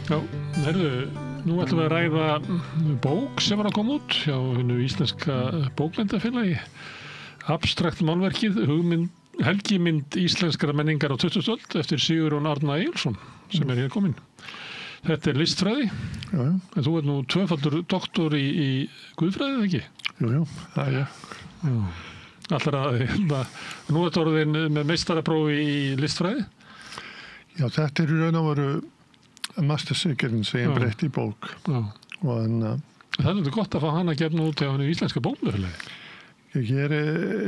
Já, nú ætlum við að ræða bók sem var að koma út hjá hinu íslenska bókmenntafélagi. Abstrakt málverkið, helgimynd íslenskra menningar á 20. öld eftir Sigurjón Árna Egilsson sem hér komin. Þetta listfræði. Já. En þú nú tvöfaldur doktor í guðfræði, ekki? Jú, það er ég. Já. Allar nú orðin með meistaraprófi í listfræði? Já, þetta í raun og veru mastersikerinn sem ég breytti í bók. Já. Og það gott að fá hana gefna út hjá hinu íslenska bókmenntafélagi. Ég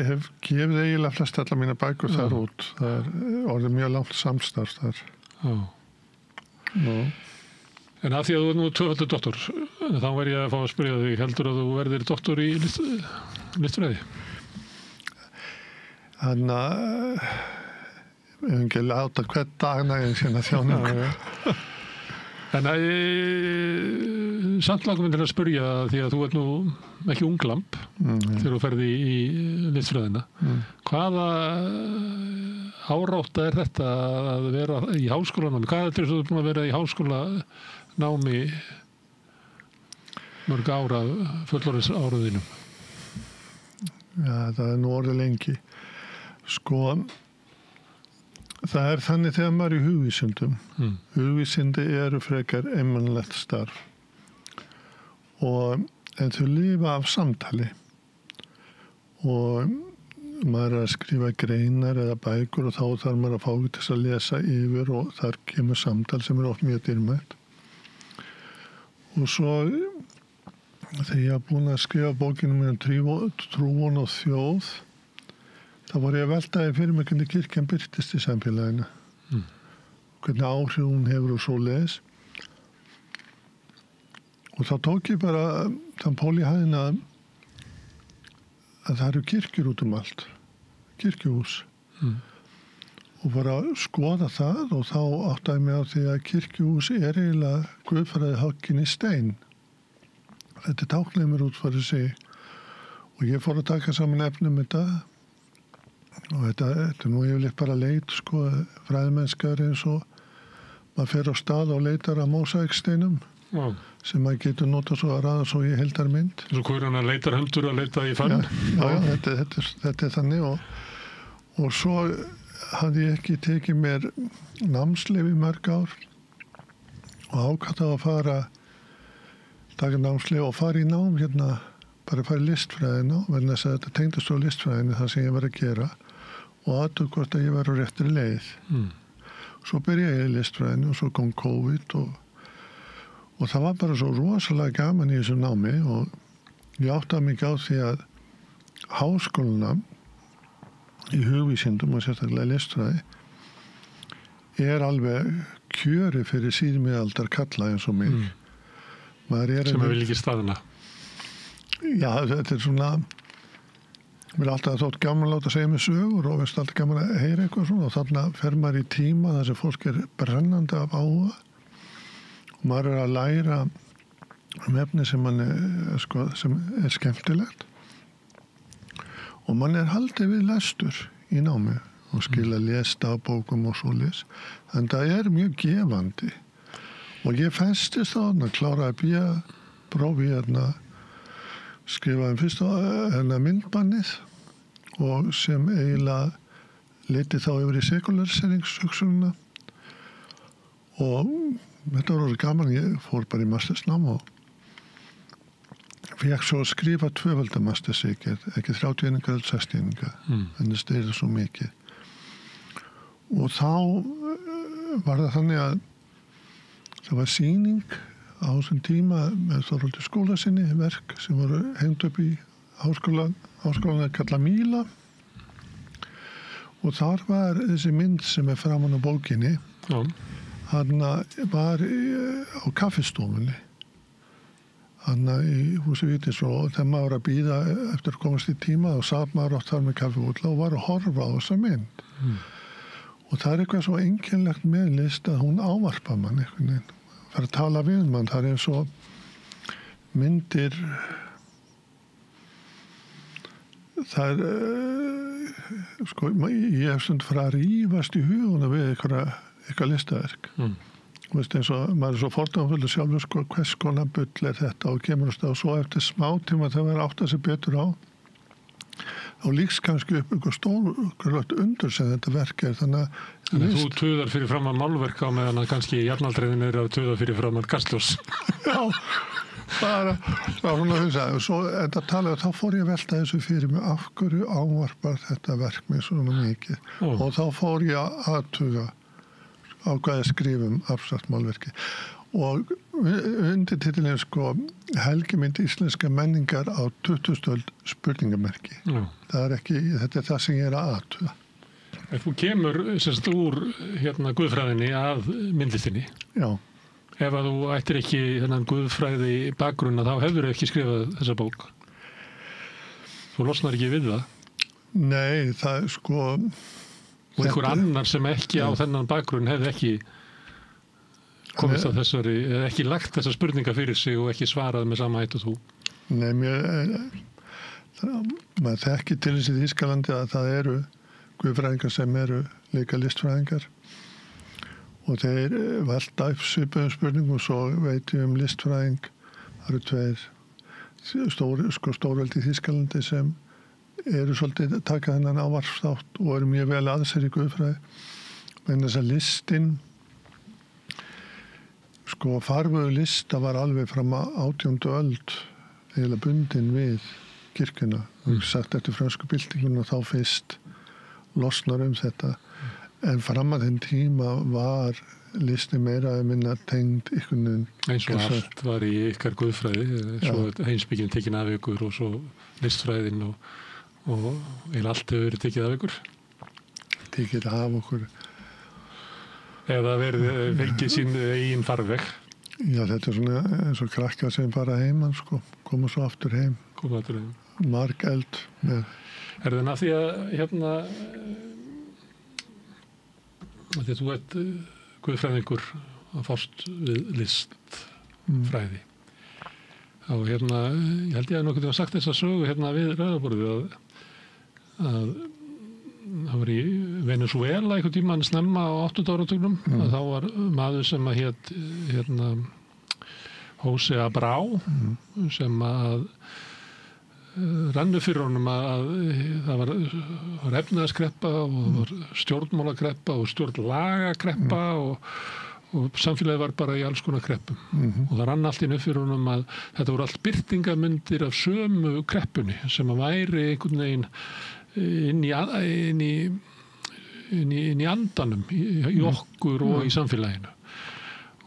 hef gefið eiginlega flest allar mína bækur þar út. Það er orðið mjög langt samstarf þar. Já. Já. En af því að þú nú tvöfaldur doktor, þá verð ég að fá að spyrja þig, heldur að þú verðir doktor í listfræði? Þannig að ég hef ekki láta hvern dag nægum sína þjónungu. En samt langum til að spyrja því að þú nú ekki unglamb þegar þú ferði í listfræðina. Hvaða árátta er þetta að vera í háskólanámi? Hvað er þú búin að vera í háskólanámi mörg ára fullorðins áraðinum? Já, það er nú orðið lengi. Sko, það er þannig þegar maður er í hugvísindum. Hugvísindi eru frekar einmannlegt starf. En þau lifa af samtali. Og maður er að skrifa greinar eða bækur og þá þarf maður að fá til þess að lesa yfir og þar kemur samtal sem er oft mjög dýrmætt. Og svo þegar ég var búin að skrifa bókinu mér Trúin og þjóð, þá var ég að veltaði fyrir mig hvernig kirkjan birtist í samfélaginu. Hvernig áhrif hún hefur og svoleiðis. Og þá tók ég bara þann pól í hæðina að það eru kirkjur út allt. Kirkjuhús. Og bara að skoða það og þá áttaði mig á því að kirkjuhús er eiginlega guðfræði höggin í stein. Þetta er táknleimur út fyrir sig. Og ég fór að taka saman efnum þetta. Og þetta er nú yfirleitt bara leit, sko, fræðimennskar eins og maður fer á stað og leitar að mósaiksteinum sem maður getur notað svo að raða svo í heildarmynd. Svo hverjum að leitar hundur að leita í fann? Já, þetta er þannig og svo hafði ég ekki tekið mér námsleyfi í mörg ár og ákvað að fara taka námsleyfi og fara í nám hérna, bara fara í listfræðina vegna þess að þetta tengdist á listfræðinu það sem ég var að gera og aðtöku hvort að ég var á réttri leið. Svo byrjaði ég í listfræðinu og svo kom COVID og það var bara svo rosalega gaman í þessu námi og ég áttaði mig á því að háskólana í hugvísindum og sérstaklega listfræði er alveg kjöri fyrir síðmiðaldar kalla eins og mig. Sem vil ekki staðina. Já, þetta er svona mér er alltaf þótt gaman að láta segja mig sögur og veist alltaf gaman að heyra eitthvað svona og þarna fer maður í tíma þar sem fólk er brennandi af áhuga og maður er að læra efni sem sem er skemmtilegt og mann er haldið við lestur í námi og skila lesdagbókum og svoleiðis en það er mjög gefandi og ég festist þarna, kláraði prófi hérna skrifaði fyrst á myndbannið og sem eiginlega leiti þá yfir í sekulariseringshugsjónina og þetta var gaman, ég fór bara í mastersnám og fékk svo að skrifa tvöfalda mastersiker, ekki 30 eða 60 en það styrði svo mikið og þá var það þannig að það var sýning á þessum tíma með Þorvaldi Skúlasyni verk sem voru hengt upp í háskólan að kalla Míla og þar var þessi mynd sem er framan á bókinni hann var á kaffistofunni hann í húsi Vítis og þegar maður var að bíða eftir að komast í tíma og satt maður átt þar með kaffibúlla og var að horfa á þessa mynd og það er eitthvað svo einkennilegt með list að hún ávarpa mann einhvern veginn að tala við mann, það er eins og myndir það er sko, ég hef stund frá að rífast í huguna við eitthvað listaverk Þú veist, eins og maður svo fordómafullu sjálfur, sko, hvers konar bull þetta og kemur á stað og svo eftir smá tíma þegar maður átt að sig betur á þá líks kannski upp einhver stórlögt undur sem þetta verk þannig að þú tuðar fyrir fram að málverk á meðan að kannski jafnaldriðin að tuða fyrir fram að Kastljós. Já, bara svona hugsaði og svo þetta talaði þá fór ég að velta þessu fyrir mig af hverju ávarpar þetta verk mig svona mikið og þá fór ég að athuga á hvað ég skrifum abstrakt málverki og undir titilin sko helgimynd íslenska menningar á 20. öld spurningamerki. Þetta er það sem ég að athuga. Þú kemur sérst úr guðfræðinni að myndlistinni. Já. Ef að þú ættir ekki þennan guðfræði bakgrunna þá hefur ekki skrifað þessa bók. Þú losnar ekki við það. Nei, það er sko og einhver annar sem ekki á þennan bakgrunn hefði ekki komist að þessari, eða ekki lagt þessa spurninga fyrir sig og ekki svarað með sama hætt og þú. Nei, maður þekki til þess í Þýskalandi að það eru guðfræðingar sem eru líka listfræðingar og þeir velta upp svipuðum spurningum og svo veit ég listfræðing, það eru tveir stórveldi í Þýskalandi sem eru svolítið taka þennan ávarpsþátt og eru mjög vel að sér í guðfræði. En þess að listin, sko farvegu lista var alveg fram að 18. öld eiginlega bundin við kirkjuna. Sagt eftir frönsku byltinguna þá fyrst losnar þetta. En fram að þenn tíma var listi meira að minna tengd ykkur eins og allt var í ykkar guðfræði, svo heimspekin tekin af ykkur og svo listfræðin og eiginlega allt hefur verið tekið af ykkur? Tekið af okkur. Eða verið fengið sín eigin farveg? Já, þetta er svona eins og krakkar sem fara heiman, sko. Koma svo aftur heim. Koma aftur heim. Marg eld. Er það því að því að þú ert guðfræðingur að fást við listfræði. Og ég held ég að nokkuð var sagt þess að sögu við ræðaborðið að það var í Venezuela einhvern tímann snemma á 8. áratugnum að þá var maður sem að hét José Abreu sem að rannu fyrir honum að það var efnaðskreppa og það var stjórnmálakreppa og stjórnlagakreppa og samfélagið var bara í alls konar kreppum og það rann allt inn upp fyrir honum að þetta voru allt birtingamyndir af sömu kreppunni sem að væri einhvern veginn inn í andanum í okkur og í samfélaginu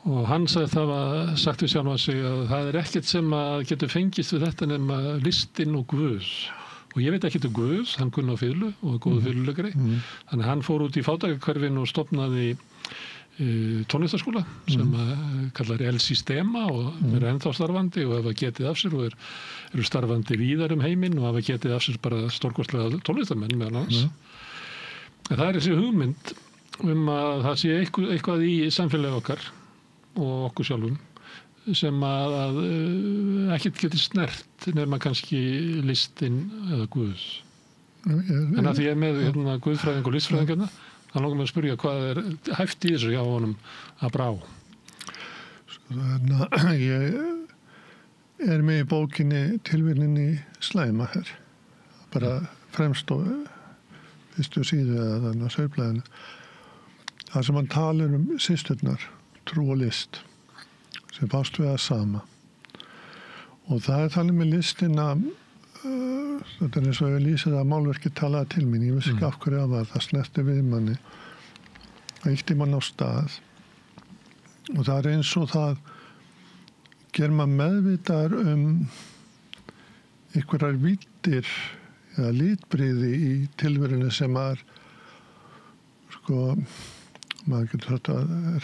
og hann sagði það var sagt við sjálf að sig að það er ekkert sem að getur fengist við þetta nema listin og Guð og ég veit ekkert Guð, hann kunni á fiðlu og er góður fiðluleikari þannig að hann fór út í fátækrahverfinu og stofnaði tónlistarskóla sem kallar El Sistema og er ennþá starfandi og hafa getið af sér og eru starfandi víðar heiminn og hafa getið af sér bara stórkostlega tónlistarmenn meðal annars. En það er þessi hugmynd að það sé eitthvað í samfélagi okkar og okkur sjálfum sem að ekkert getur snert nema kannski listin eða Guð. En að því ég er með guðfræðing og listfræðingarna hann langar mig að spyrja hvað er hæft í þessu hjá honum að brá. Ég er með í bókinni tilvíðninni Slæmaher bara fremst og fyrstu síðu eða þannig að sögblæðinu þar sem hann talar systurnar trú og list sem fást við að sama og það er talið með listina þetta er eins og ég lýsið að málverki talaði til mín, ég vissi ekki af hverju það snerti við manni eitt í mann á stað og það er eins og það ger maður meðvitaðar einhverjar víddir eða litbrigði í tilverunni sem maður getur þetta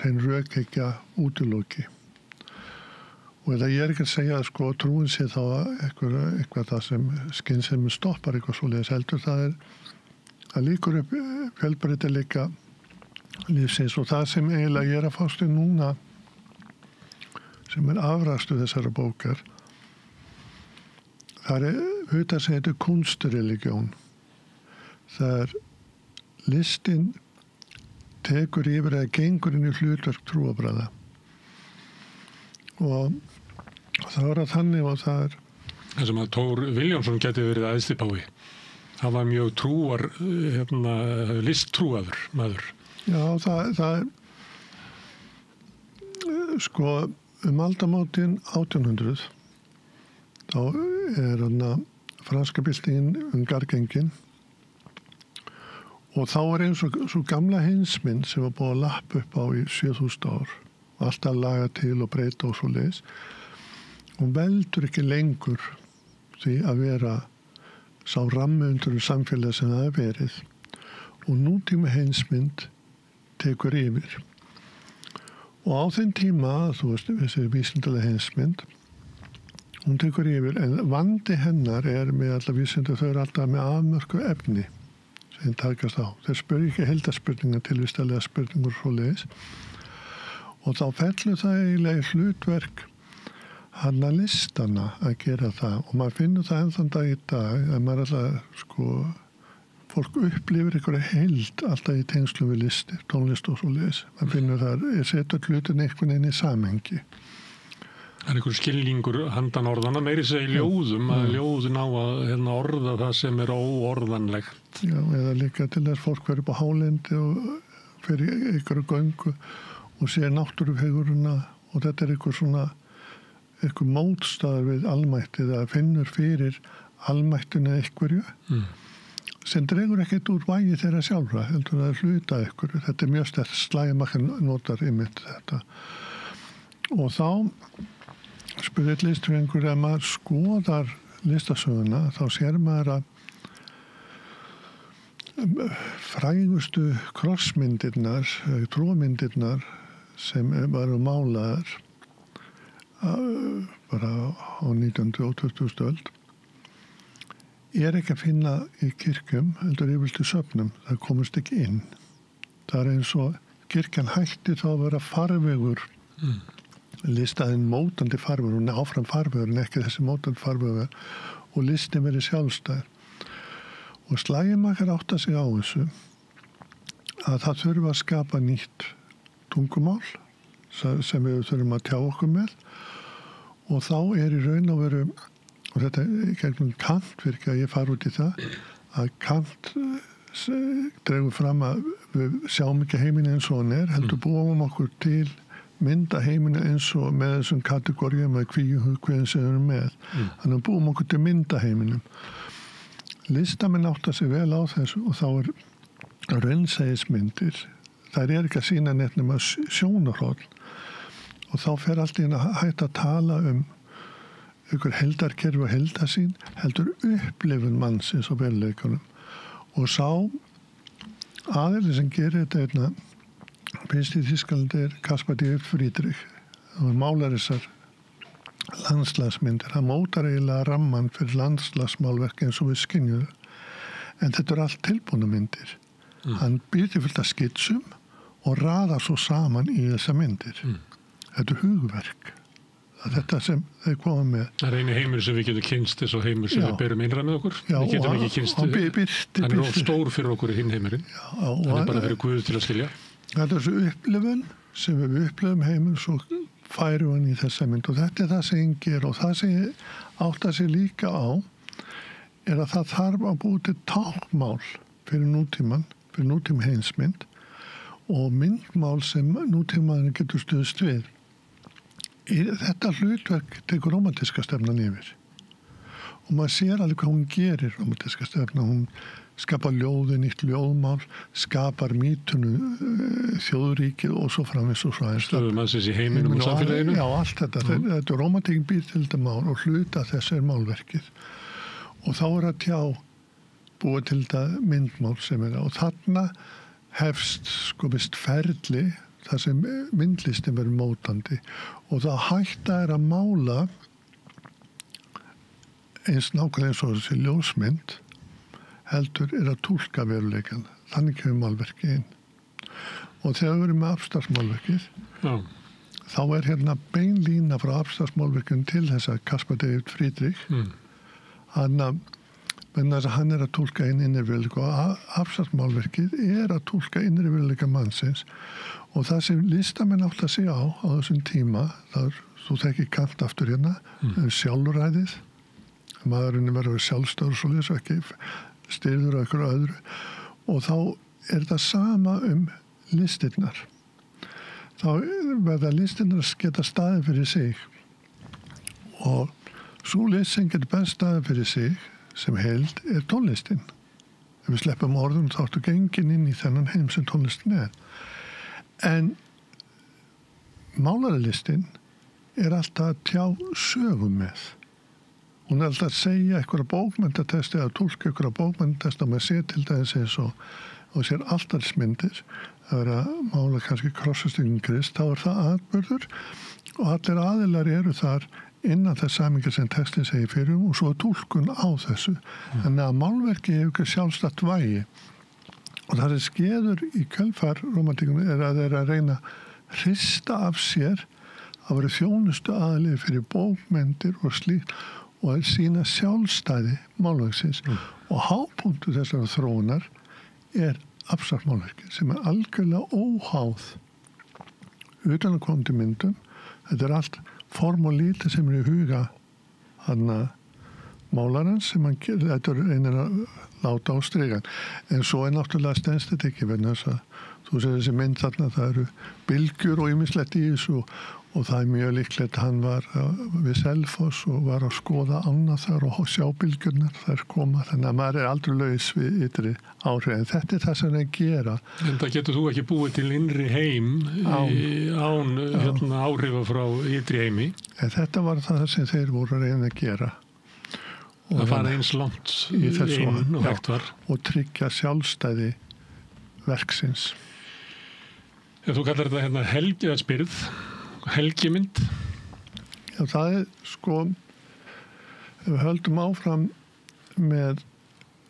hrein rökhyggja útiloki og ég er ekki að segja að trúin sé þá eitthvað það sem skynsemi stoppar eitthvað svoleiðis heldur það líkur upp fjölbreytileika lífsins og það sem eiginlega ég er að fást við núna sem er afrastu þessara bókar það er hugtað sem heitir kunstreligión það er listin tekur yfir eða gengur inn í hlutverk trúarbragða og það var að þannig og það er Það sem að Thor Vilhjálmsson geti verið æðsti pái. Hann var mjög listtrúaður maður. Já, það er sko aldamótin 1800 þá er franska byltingin gargengin og þá er eins og svo gamla heimsmynd sem var búið að lappa upp á í 7000 ár og alltaf laga til og breyta og svo leiðis. Hún veldur ekki lengur því að vera sá rammundur samfélag sem það er verið og nútíma heimsmynd tekur yfir. Og á þeim tíma, þú veist, þessi vísindalega heimsmynd, hún tekur yfir, en vandi hennar er með alla vísindu, þau eru alltaf með afmörku efni sem takast á. Þeir spyrja ekki heildarspurningar, tilvistalega spurningur svo leiðis. Og þá fellur það eiginlega í hlutverk hanna listana að gera það. Og maður finnur það ennþann dag í dag, að maður alltaf, fólk upplifir einhverja heild alltaf í tengslum við listir, tónlist og svo leiðis. Maður finnur það, setur hlutin einhvern veginn í samhengi. Það er einhver skilningur handan orðana, meiri segja í ljóðum, að ljóðin á að orða það sem er óorðanlegt. Já, eða líka til þess fólk verið upp á hálendi og fyrir einhverju göngu og sér náttúrufegurina og þetta er einhver mótstaður við almættið að finnur fyrir almættinu einhverju sem dregur ekkert úr vægi þeirra sjálfra, heldur að hluta einhverju. Þetta er mjög sterkt, Schleiermacher notar einmitt þetta. Og þá spurði listfræðingur að maður skoðar listasöguna, þá sér maður að frægustu krossmyndirnar, trómyndirnar sem varu málaðar bara á 19. og 20. öld er ekki að finna í kirkjum, heldur yfirleitt í söfnum, það komast ekki inn. Það er eins og kirkjan hætti þá að vera farvegur listaðinn mótandi farvegur, hún er áfram farvegur en ekki þessi mótandi farvegur og listin verið sjálfstæður. Og Schleiermacher átta sig á þessu að það þurfa að skapa nýtt tungumál sem við þurfum að tjá okkur með og þá er í raun og veru, og þetta er gegnum Kant virkja að ég fara út í það, að Kant dregur fram að við sjáum ekki heiminn eins og hann er, heldur búum okkur til mynda heiminn eins og með þessum kategórium að hvernig sem við erum með. Þannig að búum okkur til mynda heiminum. Listamenn átta sig vel á þessu og þá er raunsæðismyndir. Það er ekki að sýna neitt nema sjónarhorn og þá fer allt í að hætta að tala ykkur heldarkerfi og heldasýn, heldur upplifun mannsins og veruleikunum. Og sá aðeins sem gerir þetta fyrst í Þýskalandi er Caspar David Friedrich. Það málar þessar landslagsmyndir. Það mótar eiginlega ramman fyrir landslagsmálverk eins og við skynjum. En þetta er allt tilbúna myndir. Hann býr til fullt af skitsum og raðar svo saman í þessa myndir. Þetta er hugverk. Það er þetta sem þeir koma með. Það er eini heimur sem við getum kynst þess og heimur sem við berum innra með okkur. Já, við getum ekki kynst hann er of stór fyrir okkur í hinn heimurinn. Hann er bara fyrir Guð til að skilja. Það er þessu upplifun sem við upplifum heimur svo færum hann í þessa mynd og þetta er það sem hann ger og það sem átta sig líka á er að það þarf að búi til táknmál fyrir nútíma heimsmynd og myndmál sem nútímaðurinn getur stuðst við. Þetta hlutverk tekur rómantíska stefnan yfir og maður sér alveg hvað hún gerir rómantíska stefna. Hún skapar ljóði, nýtt ljóðmál, skapar mýtunu, þjóðríkið og svo framvegis og svo aðeins. Stöðum aðeins í heiminum og samfélaginu. Já, allt þetta. Þetta rómantíkin býr til þetta mál og hluta þessu er málverkið. Og þá er að tjá búið til þetta myndmál sem er og þarna hefst vist ferli þar sem myndlistin verður mótandi og það hætta er að mála eins nákvæmlega eins og þessi ljósmynd heldur er að túlka veruleikann. Þannig kemur málverkið inn. Og þegar við erum með abstraksmálverkið þá er hérna bein lína frá abstraksmálverkinu til þessa Caspar David Friedrich. Hann er að túlka inn innriveruleika og abstraksmálverkið er að túlka innriveruleika mannsins og það sem listamenn átt að segja á þessum tíma, það er þú þekkir Kant aftur hérna, sjálfræðið, maðurinn verður sjálfstæður svo lesa ekki styrður á einhverju öðru og þá það sama listirnar. Þá verða listirnar geta staðið fyrir sig og svo list sem getur best staðið fyrir sig sem heild tónlistin. Ef við sleppum orðum þá áttu gengin inn í þennan heim sem tónlistin En málaralistin alltaf að tjá sögum með. Hún alltaf að segja einhverja bókmenntatesti eða túlka einhverja bókmenntatesti og maður sé til dæmis eins og sér altarismyndir að vera að mála kannski krossastykkin Krist, þá það atburður og allir aðilar eru þar innan þess samingar sem textin segir fyrir og svo túlkun á þessu. Þannig að málverki hefur ekki sjálfstætt vægi. Og það skeður í kjölfar romantíkum að þeir að reyna að hrista af sér að vera þjónustu aðlið fyrir bókmyndir og slíkt og að sína sjálfstæði málverksins. Og hápunktu þessara þróunar abstrakt málverki sem algjörlega óháð utanakomandi myndum. Þetta allt form og lítið sem í huga hann málarans sem hann þetta reynir að láta á strigan. En svo náttúrulega stenst þetta ekki vegna þess að þú sér þessi mynd þarna, það eru bylgjur og ýmislegt í þessu og það mjög líklegt hann var við Selfoss og var að skoða annað þar og sjá bylgjurnar þær koma, þannig að maður aldrei laus við ytri áhrif. En þetta það sem það gera. En það getur þú ekki búið til innri heim án áhrifa frá ytri heimi. En þetta var það sem þeir voru að reyna að gera. Og það fara eins langt inn og hægt var. Og tryggja sjálfstæði verksins. Þú kallar þetta hérna helgiðarspyrð, helgimynd? Já, það sko, ef við höldum áfram með...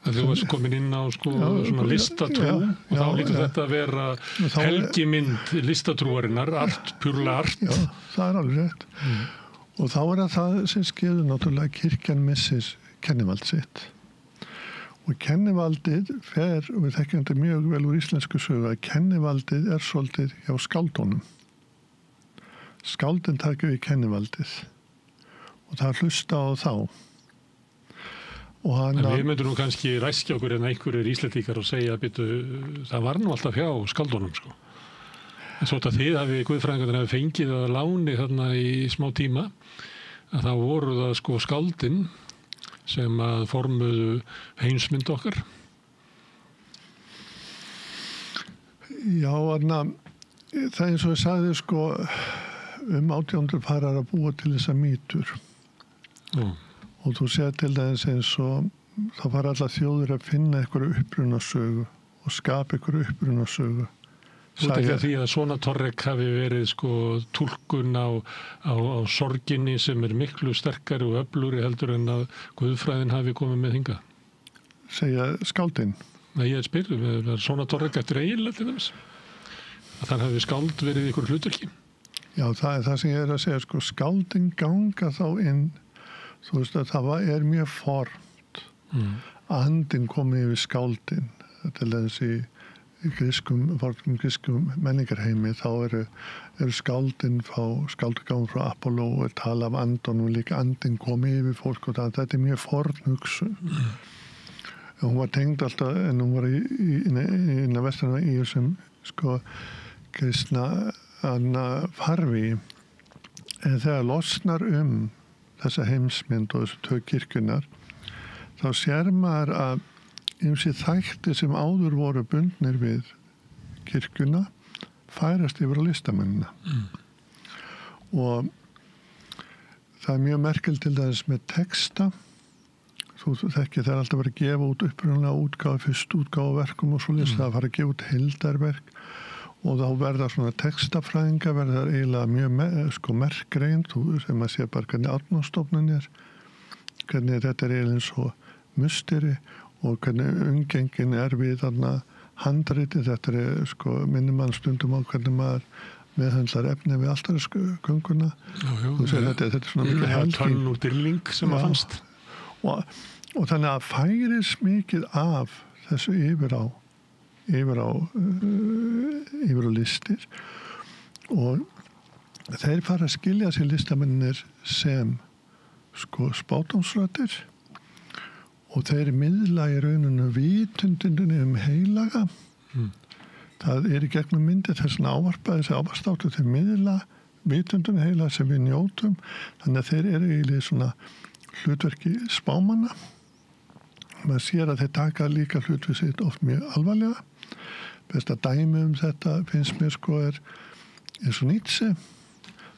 Þú varst komin inn á svona listatrú og þá lítur þetta að vera helgimynd listatrúarinnar, purlega art. Já, það alveg rétt. Og þá það sem skeður náttúrulega kirkjan missis kennivald sitt. Og kennivaldið fer, og við þekkjum þetta mjög vel úr íslensku sögu, að kennivaldið svolítið hjá skáldunum. Skáldin taka við kennivaldið og það hlusta á þá. En við myndum nú kannski ræskja okkur en einhverjir íslendingar og segja að það var nú alltaf hjá skáldunum sko. En svo að þið guðfræðingarnir hafi fengið að láni þarna í smá tíma að þá voru það sko skáldin sem að formuðu heimsmynd okkar. Já, það eins og ég sagði sko 1800 farar að búa til þessa mýtur. Og þú sér til dæmis eins og það var allar þjóðir að finna einhverju upprunasögu og skapa einhverju upprunasögu. Þú veit ekki að því að svona torrek hafi verið sko túlkun á sorginni sem miklu sterkari og öflugri heldur en að guðfræðin hafi komið með hingað. Segja skáldin? Nei, ég spyr, svona torrek eftir eiginlega til þess. Að þar hafi skáld verið ykkur hluturki. Já, það það sem ég að segja, sko, skáldin ganga þá inn, þú veist að það mjög fornt. Andinn komið yfir skáldin, til þess í grískum menningarheimi þá eru skáldin skáldagáðum frá Apollo og tala af andunum líka andinn komið yfir fólk og þetta mjög forn hugsun. Hún var tengd alltaf en hún var í vestrana í þessum sko kristna farvi en þegar losnar þessa heimsmynd og þessu kirkjunnar þá sér maður að ýmsir þættir sem áður voru bundnir við kirkjuna færast yfir á listamennina. Og það mjög merkilt til þess með texta. Þú þekkir það alltaf verið að gefa út upprunalega útgáfu, fyrst útgáfu verkum og svo list það að fara að gefa út heildarverk og þá verða svona textafræðinga verða eiginlega mjög merkgreind sem að sé bara hvernig Árnastofnun hvernig þetta eiginlega eins og musteri og hvernig umgengin við þarna handriti, þetta minnir mann stundum á hvernig maður meðhöndlar efni við alltarisgönguna. Þetta svona mikið helgi. Tönn og dyrling sem að fannst. Og þannig að færis mikið af þessu yfir á listir og þeir fara að skilja sér listamennir sem sko spátumsröddir og þeir miðla í rauninu vitundinni heilaga. Það í gegnum myndir þess að ávarpa þessi ávarstáttu til miðla vitundinni heilaga sem við njótum. Þannig að þeir eiginlega svona hlutverki spámanna. Maður sér að þeir taka líka hlutverk sitt oft mjög alvarlega. Besta dæmi þetta finnst mér sko eins og Nietzsche.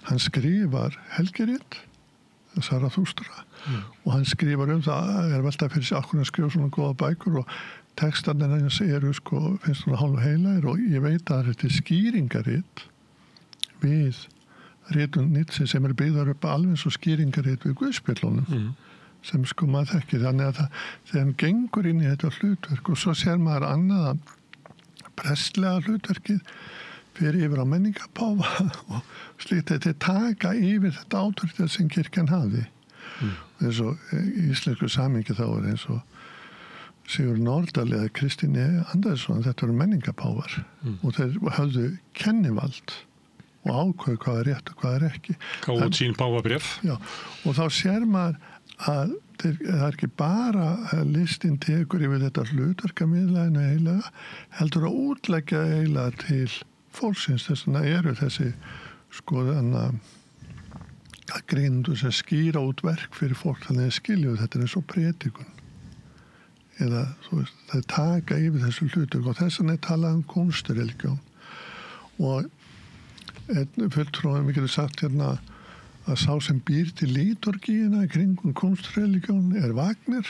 Hann skrifar helgirit, Zarathustra, og hann skrifar það, veltað fyrir sig akkur að skrifa svona góða bækur og textarnir hans sko, finnst svona hálf heilaðir og ég veit að þetta skýringarit við ritun Nietzsche sem byggðar upp alveg svo skýringarit við Guðspjöllunum sem sko maður þekkir. Þannig að þegar hann gengur inn í þetta hlutverk og svo sér maður annaða prestlega hlutverkið fyrir yfir á menningapáfa og slíkt þetta taka yfir þetta átverkið sem kirkjan hafði. Eins og í íslensku samhengi þá eins og Sigur Nordal eða Kristín Andersson, þetta eru menningapáfar og þeir höfðu kennivald og ákveðu hvað rétt og hvað ekki. Gáðu sín páfabréf. Já, og þá sér maður að það ekki bara að listin tekur yfir þetta hlutverkamiðlæðinu heilaga, heldur að útleggja heilaga til fólksins. Þess vegna eru þessi sko að gríndu sem skýra út verk fyrir fólk, þannig að skilju þetta eins og prédikun eða það taka yfir þessu hlutverk og þess vegna talað kúnsturreligjón og fulltrúin við getum sagt hérna að sá sem býr til liturgíina í kringum kunstreligjón Wagner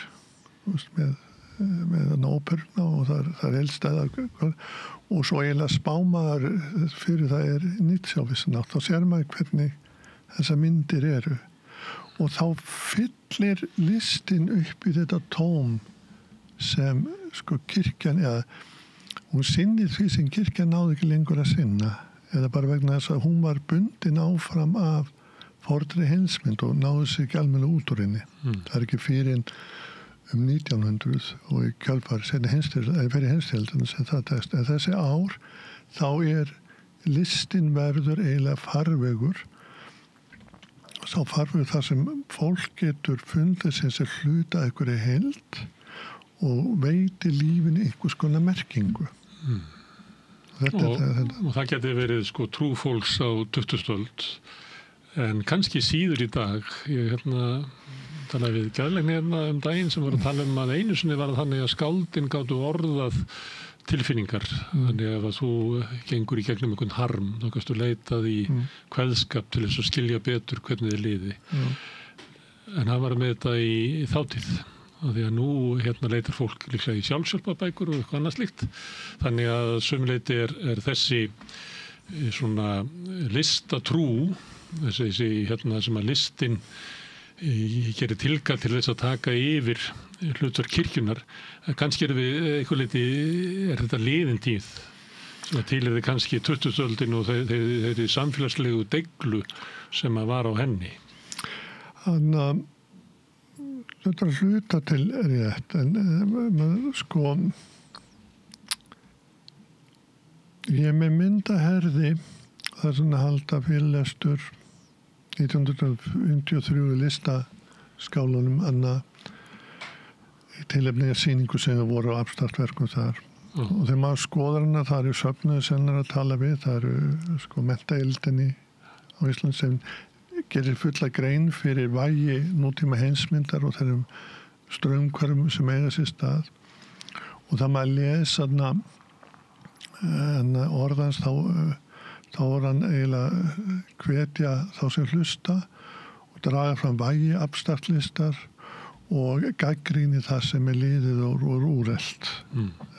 með óperuna og það elstæða og svo eiginlega spámaður fyrir það Nietzsche á vissan átt. Þá sér maður hvernig þessar myndir eru og þá fyllir listin upp í þetta tóm sem sko kirkjan hún sinnir því sem kirkjan náði ekki lengur að sinna eða bara vegna þess að hún var bundin áfram af fornri heimsmynd og náðu sig ekki almennilega út úr henni. Það ekki fyrir 1900 og í kjölfar fyrir heimstyrjöldina sem það tekst. En þessi ár þá listin verður eiginlega farvegur. Sá farvegur þar sem fólk getur fundið sem hluta einhverju heild og veiti lífinu einhvers konar merkingu. Og það geti verið sko trúfólks á 20. öld. En kannski síður í dag. Ég talaði við geðlækni daginn sem var að tala að einu sinni var þannig að skáldin gátu orðað tilfinningar. Þannig að þú gengur í gegnum einhvern harm, þá kannstu leitað í kveðskap til þess að skilja betur hvernig þið liði. En það var með þetta í þátíð. Því að nú leitar fólk líklega í sjálfshjálparbækur og eitthvað annað slíkt. Þannig að sumleiti þessi svona listatrú þessi sem að listin gerir tilkall til þess að taka yfir hlutverk kirkjunar. Kannski eitthvað leyti þetta liðin tíð sem að til kannski 20. öldin og þeirri samfélagslegu deiglu sem að var á henni. Þannig að þetta hluta til rétt en sko ég með myndaherði það er svona halda fyrirlestur 1953 listaskálunum í tilefni af sýningu sem það voru á abstraktverkum þar. Og þegar maður skoðar hana, það eru söfnuði sem að tala við, það eru sko menntaeildinni á Ísland sem gerir fulla grein fyrir vægi nútíma heimsmyndar og þeirrum straumhverfum sem eiga sér stað. Og það maður lesa orðans þá var hann eiginlega hvetja þá sem hlusta og draga fram vægi abstraktlistar og gagnrýni það sem liðið og úrelt.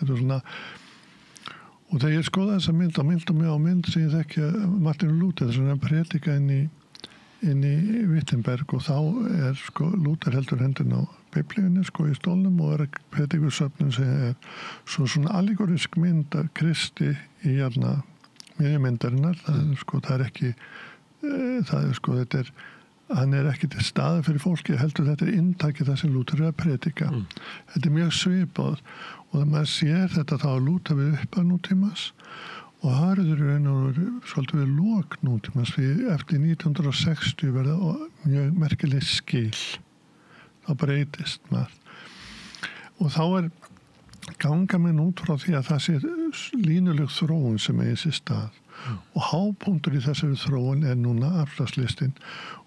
Þetta svona og þegar ég skoða þessa mynd á mynd sem ég þekki Martin Luther sem predika inn í Wittenberg og þá sko Luther heldur hendin á Biblíunni sko í stólnum og predikursöfnum sem svona allegorisk mynd af Kristi í miðjumyndarinnar, það ekki hann ekki til staði fyrir fólki, heldur þetta inntakið það sem Luther að predika. Þetta mjög svipað og þegar maður sér þetta þá að Luther við upphaf nútímas og harður raun og svolítið við lok nútímans því eftir 1960 verða mjög merkileg skil. Þá breytist maður. Og þá ganga menn út frá því að það sé línuleg þróun sem eigi sér stað. Og hápunktur í þessari þróun núna afslagslistin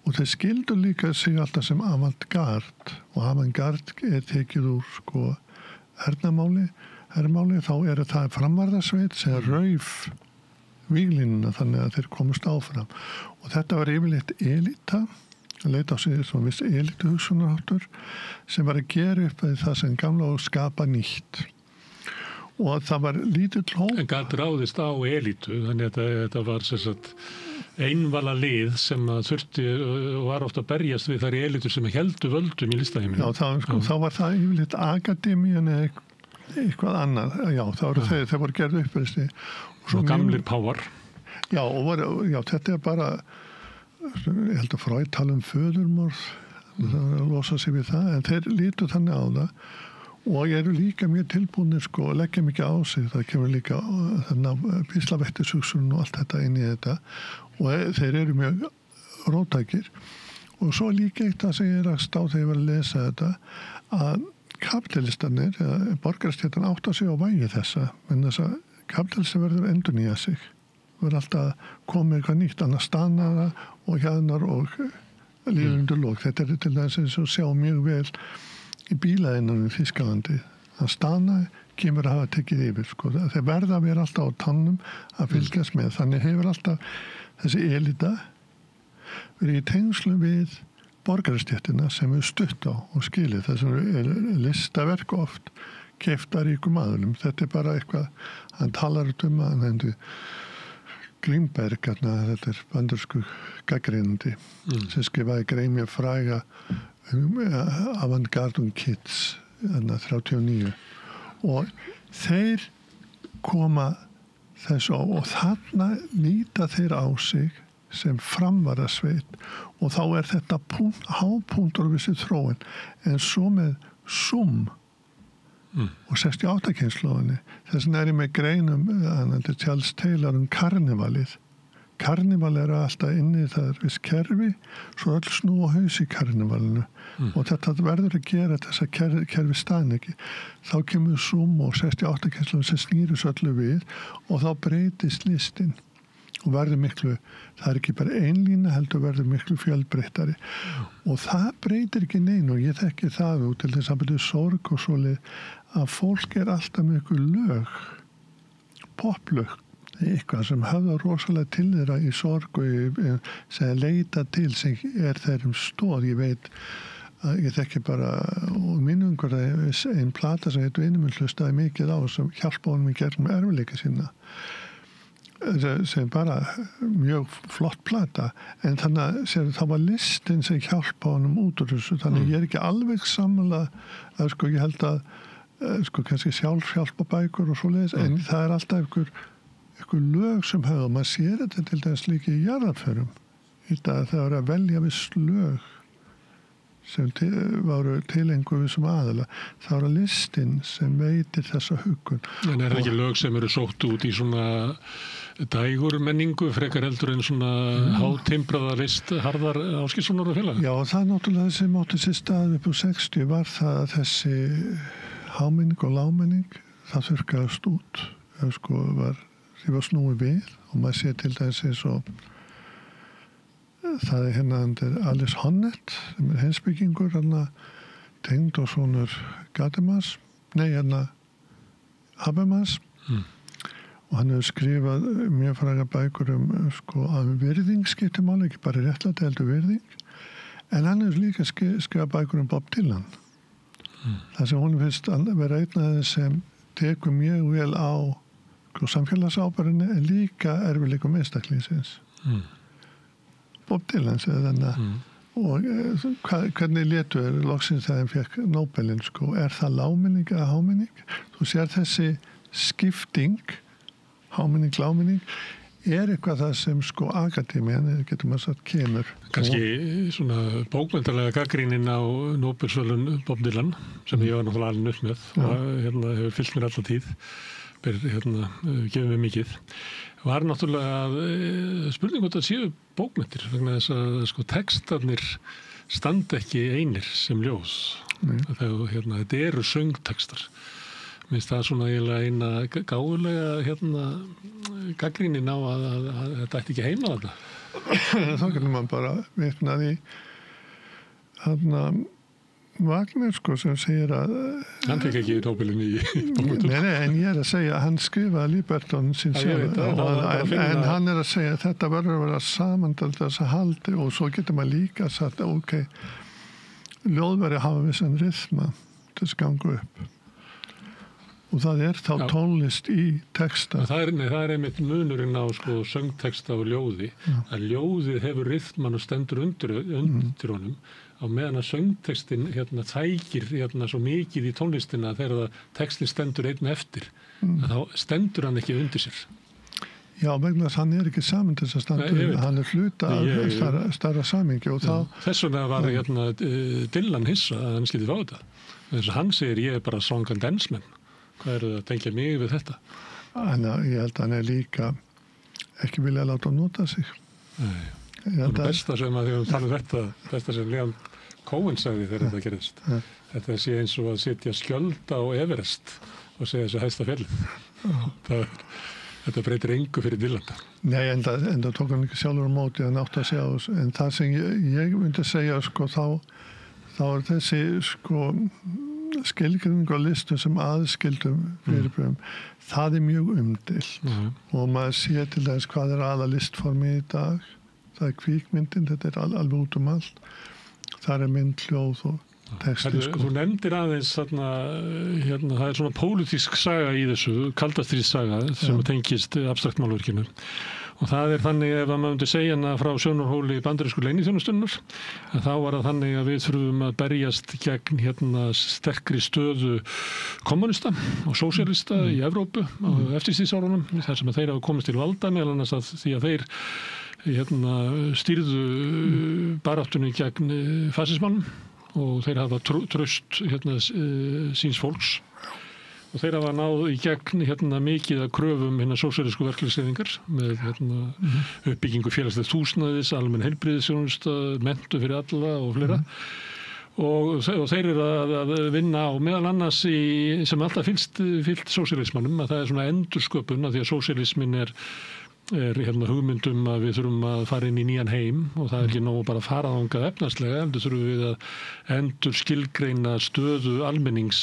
og þeir skildu líka sig alltaf sem avantgard og avantgard tekið úr hernamáli, þá það framvarðarsveit sem rauf víglínuna þannig að þeir komust áfram og þetta var yfirleitt elita að leita á sig svona viss elituhugsunarháttur sem var að gera upp það sem gamla og skapa nýtt og það var lítill hóp. En gat ráðist á elitu, þannig að þetta var sem sagt einvala lið sem að þurfti og var ofta að berjast við þær elitu sem heldu völdum í listaheiminu. Já, þá var það yfirleitt akademían eða eitthvað annað. Já, þeir voru gerð uppreisni. Og gamlir páar. Já, þetta bara, ég held að Freud tala föðurmorð, það var að losa sig við það, en þeir lítu þannig á það og eru líka mjög tilbúinir og leggja mikið á sig. Það kemur líka píslavettisugsun og allt þetta inn í þetta og þeir eru mjög róttækir og svo líka eitt að segja rast á þegar ég var að lesa þetta að kapitalistarnir, borgarastéttan átta sig á vægi þessa, menn þess að kapitalistar verður endurnýja sig, verður alltaf komið eitthvað nýtt, annars stanara og hjaðnar og lífendur lók. Þetta til þess að sjá mjög vel í bílaðinnan í Þýskalandi. Það stana kemur að hafa tekið yfir. Þeir verða að vera alltaf á tannum að fylgjast með. Þannig hefur alltaf þessi elita verið í tengslu við borgarastéttina sem við stutt á og skilið. Þessum listaverk oft keyptar ríkum aðilum. Þetta bara eitthvað, hann talar að hann hendur Grimberg, þetta bandarsku gagnrýnandi sem skrifaði grein mjög fræga Avantgarde Kids 39 og þeir koma þessu á og þarna líta þeir á sig sem framvarðarsveit og þá þetta hápunktur við sér þróun en svo með og 68 kynslóðinni þess vegna ég með greinum Charles Taylor karnivalið. Karnival alltaf inni það viss kerfi svo öll snú og haus í karnivalinu og þetta verður að gera þess að kerfi staðn ekki. Þá kemur og 68 kynslóðin sem snýrus öllu við og þá breytist listin og verður miklu, það ekki bara einlína heldur verður miklu fjölbreyttari og það breytir ekki neinu og ég þekki það út til þess að byrja sorg og svoleið að fólk alltaf með ykkur lög poplög, eitthvað sem höfða rosalega til þeirra í sorg og sem leita til sem þeirrum stóð, ég veit að ég þekki bara og minnungur einn plata sem heitir Innumund hlustaði mikið á sem hjálpa honum í gegnum erfiðleika sína sem bara mjög flott plata en þannig að það var listin sem hjálpa honum út úr þessu þannig ég ekki alveg sammála að ég held að kannski sjálfhjálpa bækur og svoleiðis en það alltaf ykkur lög sem höfðu maður sér þetta til dæmis líka í jarðarförum það var að velja viss lög sem varu tilengur við sem aðila það var listin sem veitir þessa huggun. En það ekki lög sem eru sótt út í svona dægur menningu frekar heldur en svona hátimbraða list Harðar Ásgeirssonar og félaga? Já, það náttúrulega sem átti sér stað upp á 60 var það að þessi hámenning og lámenning það þurrkaðast út því var snúið við og maður sé til þess eins og það hérna Alice Honnett sem heimspekingur tengd og sonur Gadamas Habermas og hann hefur skrifað mjög fræga bækur að virðing skiptir máli, ekki bara réttlæti heldur virðing en hann hefur líka skrifað bækur Bob Dylan það sem hún finnst að vera einn af þeim sem tekur mjög vel á samfélagsábyrgðinni en líka erfiðleikum einstaklingsins Bob Dylan og hvernig létu loksins þegar hann fekk Nobelin það láminning eða háminning þú sér þessi skipting háminning, láminning eitthvað það sem akademían getur maður sagt kemur kannski svona bókmenntarlega gagnrýnin á Nobelsvölun Bob Dylan sem ég var náttúrulega alveg upp með og hefur fylgt mér alla tíð gefur mér mikið, var náttúrulega spurning hvort það séu bókmenntir vegna þess að sko textarnir standa ekki einir sem ljóð. Þegar þetta eru söngtextar. Minnst það svona eiginlega eina gáfulega gagnrýnin á að þetta ætti ekki heima þarna. Þá getur maður bara vitnað í Wagner sko sem segir að hann fekk ekki Nóbelinn í bókmenntum. Nei, en ég að segja að hann skrifaði Liberton sín sjálf en hann að segja að þetta verður að vera samandald þess að haldi og svo getur maður líka sagt að ok, ljóðveri hafa vissan rytma til þess að ganga upp og það þá tónlist í texta. Það er einmitt munurinn á sko söngteksta og ljóði að ljóðið hefur rytman og stendur undir honum á meðan að söngtekstin þægir svo mikið í tónlistina þegar textin stendur einn eftir þá stendur hann ekki undir sér. Já, vegna þess að hann ekki saman til þess að standa undir, hann hluta af stærra samingi og þá... Þess vegna var Dylan hissa að hann skildi fá þetta. Þess að hann segir ég bara song and dance man. Hvað það að tengja mig við þetta? Ég held að hann líka ekki vilja láta að nota sig. Nei. Það besta sem að þegar við talum þetta, besta sem Leon Cohen sagði þegar þetta gerðist. Þetta sé eins og að setja skjöld á Everest og segja þessu hæsta fjallið. Þetta breytir engu fyrir Dylan. Nei, en það tók hann ekki sjálfur á móti að nátt að segja á þessu. En það sem ég myndi segja, sko, þá þessi, sko, skilgreining á listum sem aðskildum fyrirbrigðum, það mjög umdeilt. Og maður sé til þess hvað aðal listformi í dag. Það kvikmyndin, þetta alveg út allt. Það mynd, hljóð og texti. Þú nefndir aðeins það svona pólitísk saga í þessu, kaldastríðssaga sem tengist abstraktmálverkinu. Og það þannig ef maður myndi segja hana frá sjónarhóli bandarísku leyniþjónustunnar, þá var það þannig að við þurfum að berjast gegn sterkri stöðu kommunista og sósíalista í Evrópu á eftirstríðsárunum, þar sem þeir hafa komist til valda meðal annars því að þeir stýrðu baráttunni gegn fasismannum og þeir hafa traust síns fólks og þeir hafa náð í gegn mikið að kröfum sósíalísku verkalýðshreyfingar með uppbyggingu félagslegs húsnæðis, almenn heilbrigðisþjónusta, menntun fyrir alla og fleira. Og þeir eru að vinna á meðal annars sem alltaf fylgt sósíalismannum að það svona endursköpun að því að sósíalismin er hugmyndum að við þurfum að fara inn í nýjan heim og það ekki nóg bara að fara þangað efnarslega, heldur þurfum við að endur skilgreina stöðu almennings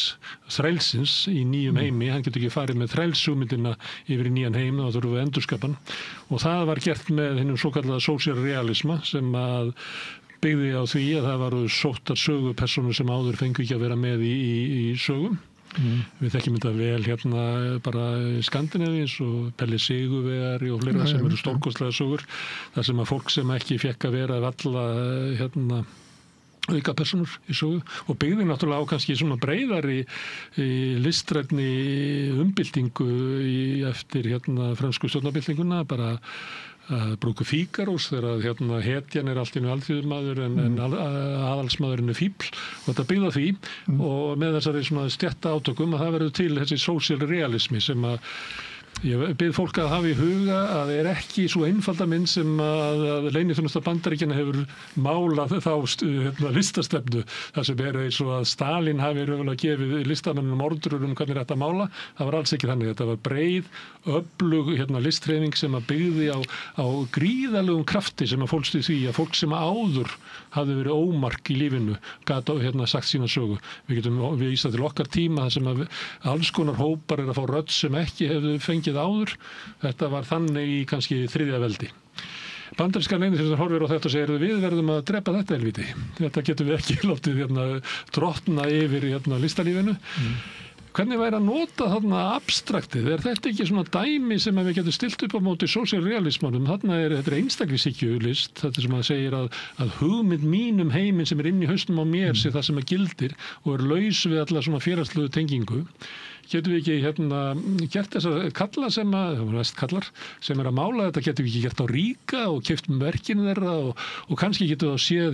þrælsins í nýjum heimi, hann getur ekki farið með þrælshugmyndina yfir í nýjan heim, þá þurfum við endurskapan og það var gert með hennum svo kallaða sósíalrealisma sem að byggði á því að það varu sóttar sögupersónur sem áður fengu ekki að vera með í sögum. Við þekkjum þetta vel bara í Skandinavíu eins og Pelli Sigurvegari og fleira sem eru stórkostlega sögur þar sem að fólk sem ekki fekk að vera valla aukapersónur í sögu og byggði náttúrulega á kannski svona breiðari listrænni umbyltingu eftir frönsku stjórnarbyltinguna bara brúku Fígarós þegar hetjan allt í einu alþýðumaður en aðalsmaðurinn fíbl og þetta byggði á því og með þessari svona stétta átökum að það verður til þessi sósíalrealismi sem að ég bið fólk að hafa í huga að það ekki svo einfalda mynd sem að leyniþjónusta Bandaríkjanna hefur málað þá listastefnu þar sem eins og að Stalin hafi raunverulega gefið listamönnum orður hvernig þetta mála, það var alls ekki þannig þetta var breið, öflug listhreyfing sem að byggði á gríðalegum krafti sem að fólst í því að fólk sem áður hafði verið ómark í lífinu gat sagt sína sögu. Við getum vísað til okkar tíma þar sem að alls konar hópar að fá rödd sem ekki hefðu fengið áður. Þetta var þannig í kannski þriðja veldi. Bandaríska leyniþjónustan horfir á þetta og segir við verðum að drepa þetta helvíti. Þetta getum við ekki látið drottna yfir listalífinu. Hvernig væri að nota þarna abstraktið? Þetta ekki svona dæmi sem við getum stilt upp á móti sósíalrealismanum? Þetta er einstaklingshyggju-list, þetta sem að segir að hugmynd mínum heiminn sem inn í hausnum á mér sé það sem að gildir og laus við alla svona félagslegu tengingu. getum við ekki gert þessar kalla sem að mála þetta, getum við ekki gert á Ríga og keypt verkin þeirra og kannski getum við séð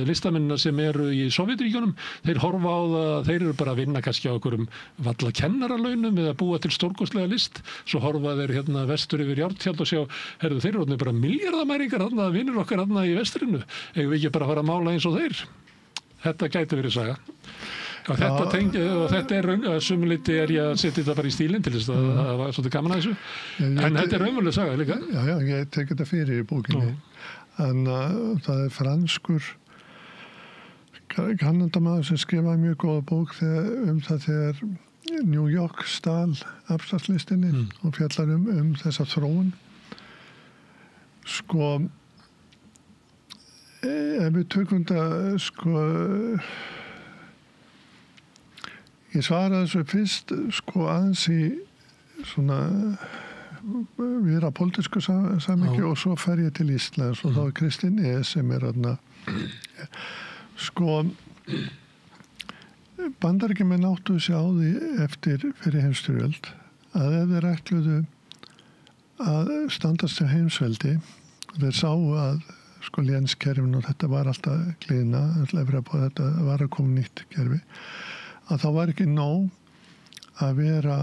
listamennina sem eru í Sovétríkjunum, þeir horfa á það, þeir eru bara að vinna kannski á einhverjum valla kennaralaunum eða búa til stórkostlega list, svo horfa þeir vestur yfir Járntjald og sjá, heyrðu, þeir eru bara milljarðamæringar vinir okkar í vestrinu, eigum við ekki bara að fara að mála eins og þeir. Þetta gæti verið saga. Og þetta sumuleyti ég að setja þetta bara í stílinn til þess að það var svolítið gaman að þessu. En þetta raunveruleg saga líka. Já, ég tek þetta fyrir í bókinni. En það franskur kannandamaður sem skrifaði mjög góða bók þegar New York stal abstraktlistinni og fjallar þessa þróun. Sko, ef við tökum þetta, ég svaraði þessu fyrst, aðeins í svona viðra pólitísku samhengi og svo fer ég til Íslands og þá er Kristinn sem er Bandaríkjamenn áttu sig á því eftir fyrir heimsstyrjöld að ef þeir ætluðu að standast sem heimsveldi, þeir sáu að lénskerfin og þetta var alltaf glíðna, þetta var að koma nýtt kerfi, að það var ekki nóg að vera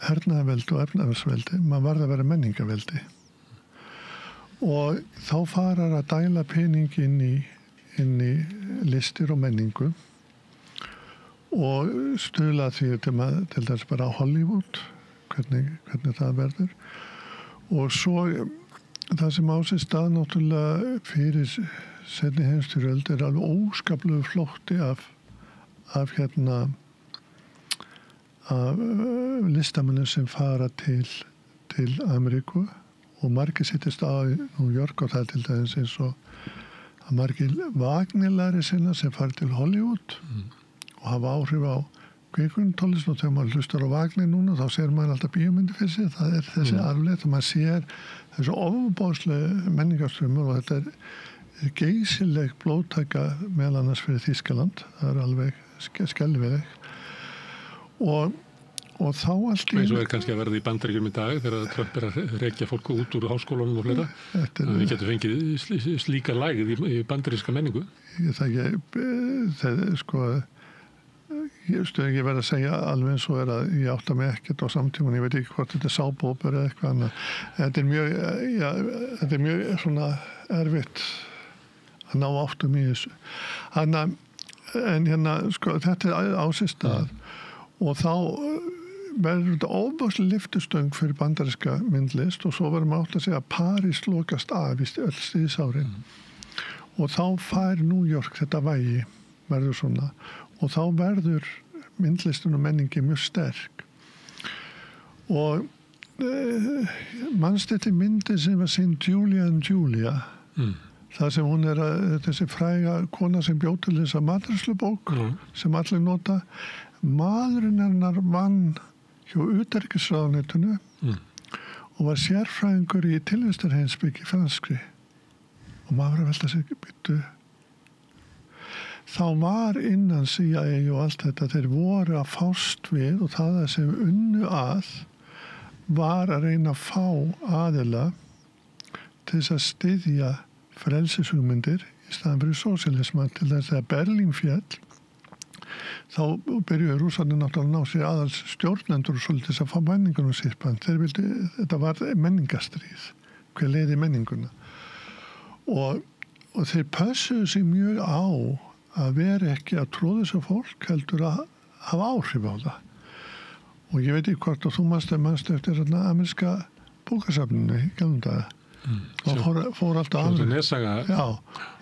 hernaðarveldi og efnahagsveldi, maður varð að vera menningarveldi. Og þá farar að dæla pening inn í listir og menningu og stuðla því til þess bara Hollywood, hvernig það verður. Og svo það sem á sér stað náttúrulega fyrir seinni heimsstyrjöld er alveg óskaplegur flótti af listamennum sem fara til Ameríku og margir sittist á í New York og það til dæmis eins og að margir Wagner-læri sinna sem fara til Hollywood og hafa áhrif á kvikmyndatónlist og þegar maður hlustar á Wagner núna þá sér maður alltaf bíómyndi fyrir sig, það er þessi arfleith og maður sér þessu ofboðslega menningarströmmur og þetta er geysileg blóðtaka meðal annars fyrir Þýskaland, það er alveg skelfileg og þá allt eins og kannski að verða í Bandaríkjunum í dag þegar Trump að rekja fólk út úr háskólanum og fleira, við getum fengið slíka lægð í bandaríska menningu. Ég verð að segja alveg eins og að ég átta mig ekkert á samtíman, ég veit ekki hvort þetta er sábóper eða eitthvað annað. Þetta er mjög svona erfitt að ná áttum í þessu. En þetta er á sér stað og þá verður þetta óbúslega lyftustöng fyrir bandaríska myndlist og svo verður maður átt að segja að París lokast af í öll stríðsárin og þá fær New York þetta vægi, verður svona og þá verður myndlistin og menningi mjög sterk og manst þetta myndi sem var sýnd Julia and Julia það sem hún er þessi fræga kona sem bjó til þessa matreiðslubók sem allir nota, maðurinn hennar vann hjá utanríkisráðuneytinu og var sérfræðingur í tilvistarheimspeki franskri og maður að velta sig byttu þá var innan CIA og allt þetta, þeir voru að fást við og það sem unnu að var að reyna að fá aðila til þess að styðja frelsishugmyndir í staðan fyrir sósíalisma til þess að Berlín féll þá byrjuði Rússarnir náttúrulega að ná sér aðals stjórnendur og svolítið þess að fá menningunum sýrpann. Þetta var menningarstríð, hver leiði menninguna. Og þeir pössuðu sig mjög á að vera ekki að tróða þessu fólk heldur að hafa áhrif á það. Og ég veit ekki hvort að þú manstu eftir ameríska bókasafninu í gamla daga. Og fór alltaf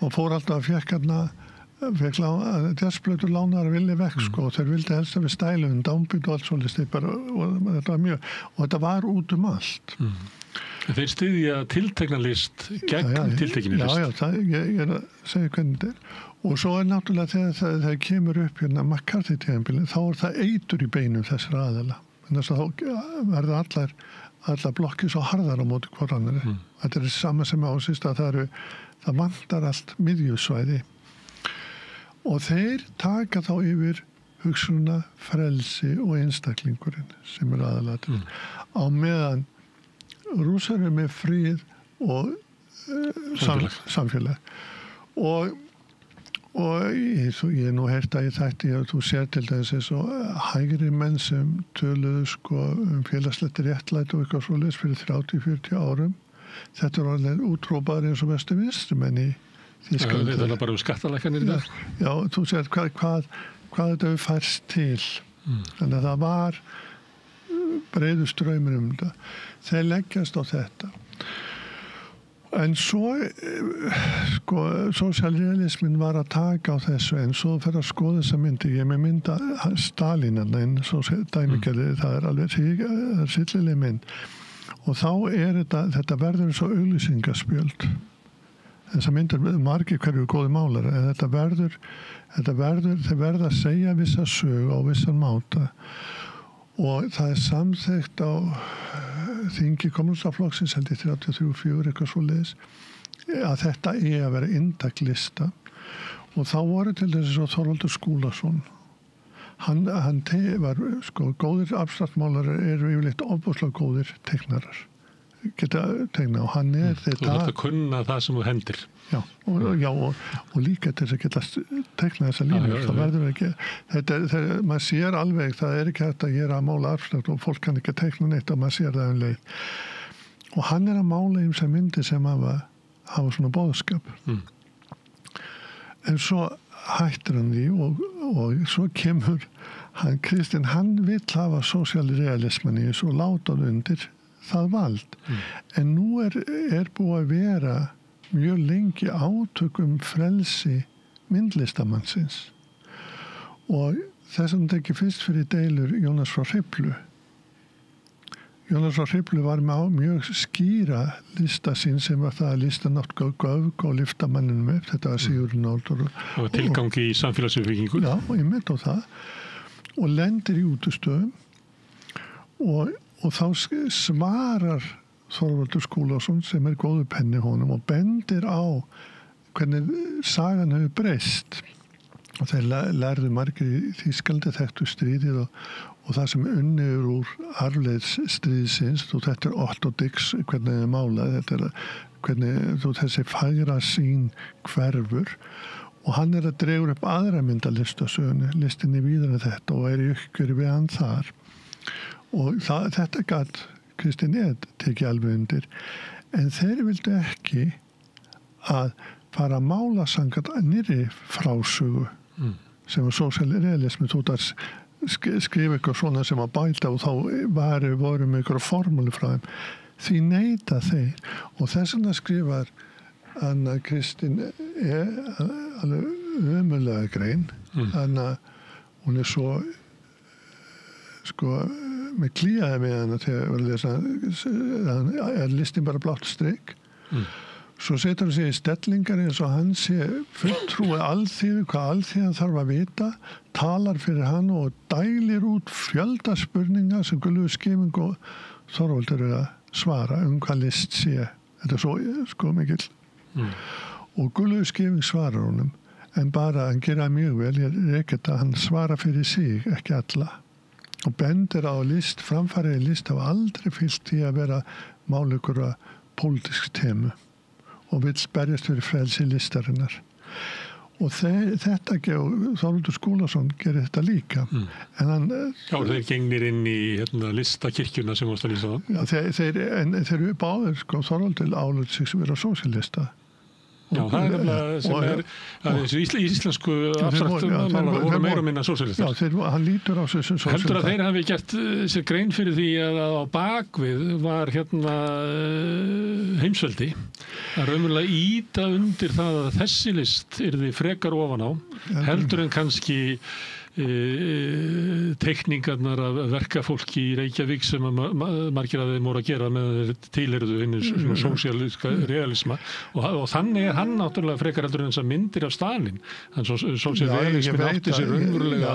og fór alltaf að fekk jazzplötur lánar vilja vekk og þeir vildi helst að við stælum dámbygd og allt svolítið og þetta var mjög og þetta var út allt Þeir styðja tiltekna list gegn tiltekinni list ég er að segja hvernig þetta er og svo er náttúrulega þegar það kemur upp McCarthy-tíðanbílinn þá er það eitur í beinum þessara aðila þannig að þá verða allar blokkir svo harðar á móti hvor annari þetta er sama sem ásýst að það vantar allt miðjusvæði og þeir taka þá yfir hugsunna, frelsi og einstaklingurinn sem aðalatriði. Á meðan Rússar með frið og samfélag. Og ég nú heyrt að ég þætti að þú sér til þess eins og hægri menn sem töluðu félagslegt réttlæti og eitthvað svoleiðis fyrir 30-40 árum. Þetta orðið útrópaður eins og mestu vinstrimenn í Þýskalandi. Þetta er bara skattalækkanir í dag. Já, þú sér hvað þetta hefur færst til. Þannig að það var breiður straumur þetta. Þeir leggjast á þetta. En svo, sósíalrealismin var að taka á þessu, en svo fyrir að skoða þessa myndi, ég með mynda Stalin, en svo dæmigerði, það er alveg sillileg mynd. Og þá þetta verður eins og auglýsingaspjöld. Þessar myndir margir hverju góði málar, en þeir verða að segja vissa sög á vissan máta. Og það er samþykkt á þingi kommunistaflokksins held ég 33-4 eitthvað svoleiðis að þetta að vera inntaklista og þá voru til þess að Þorvaldur Skúlason hann var góðir abstraktmálarar eru yfirleitt ofboðslega góðir teiknarar geta teikna og hann Þú þarf að kunna það sem þú hendir. Og líka til þess að geta teikna þessa línur. Það verður ekki, maður sér alveg, það er ekki hægt að gera að mála abstrakt og fólk kann ekki að teikna neitt og maður sér það leið. Og hann að mála sem myndi sem hafa svona boðskap. En svo hættir hann því og svo kemur Kristinn, hann vill hafa sósíalrealisman í þessu og láta hann undir það vald. En nú er búið að vera mjög lengi átökum frelsi myndlistamannsins. Og þess að tekið fyrst fyrir deilur Jónas frá Hriflu. Jónas frá Hriflu var með mjög skýra lista sín sem var það að lista nátt göfg og lyfta manninu með. Þetta var Sigurður Náldur. Og tilgangi í samfélagsuppbyggingu. Já, og ég met á það. Og lendir í útustöðum og þá svarar Þorvaldur Skúlason sem góðu penni honum og bendir á hvernig sagan hefur breyst og þeir lærðu margir í Þýskalandi þekktu stríðið og það sem unnur úr arfleiðs stríðsins og þetta Otto Dix hvernig þið málað þetta hvernig þessi fagra sín hverfur og hann að dregur upp aðra myndalistasögunni listinni víðar en þetta og í uppgjöri við hann þar og þetta gat Kristinn tekið alveg undir en þeir vildu ekki að fara að mála sangat nýri frásögu sem var sósíalrealismi þótt að skrifa eitthvað svona sem að bæta og þá voru með eitthvað formúli frá þeim því neita þeir og þess vegna skrifar Anna Kristinn alveg ömulega grein Anna, hún svo með klíaði með hana þegar listin bara blátt strik svo setur hann sig í stellingar eins og hann sé fulltrúi alþýðu hvað alþýðan þarf að vita talar fyrir hann og dælir út fjölda spurninga sem Guðlaugur Skeving og Þorvaldur að svara hvað list sé þetta svo mikill og Guðlaugur Skeving svarar honum en bara hann gera mjög vel ég reykja hann svara fyrir sig ekki alla og bendir á list, framfæriði list hafa aldrei fyllt í að vera mála ykkur að pólitísk temu og vill berjast fyrir frelsi listarinnar og þetta Þorvaldur Skúlason gerir þetta líka en hann þeir gengnir inn í listakirkjuna sem varst að lýsa það þeir eru báðir Þorvaldur álöfði sig sem vera sósíalista Já, það er nefnilega sem er íslensku abstraktum voru meira og minna sósíalistar. Já, hann lítur á sig sem sósíalistar. Heldur að þeir hafi gert sér grein fyrir því að á bakvið var heimsveldi að raunverulega íta undir það að þessi list yrði frekar ofan á heldur en kannski teikningarnar af verkafólki í Reykjavík sem margir af þeim voru að gera með tilheyrðu hinn sósíalíska realisma og þannig hann náttúrulega frekar heldur en þess að myndir af Stalin þannig að sósíalrealismin átti sér umverulega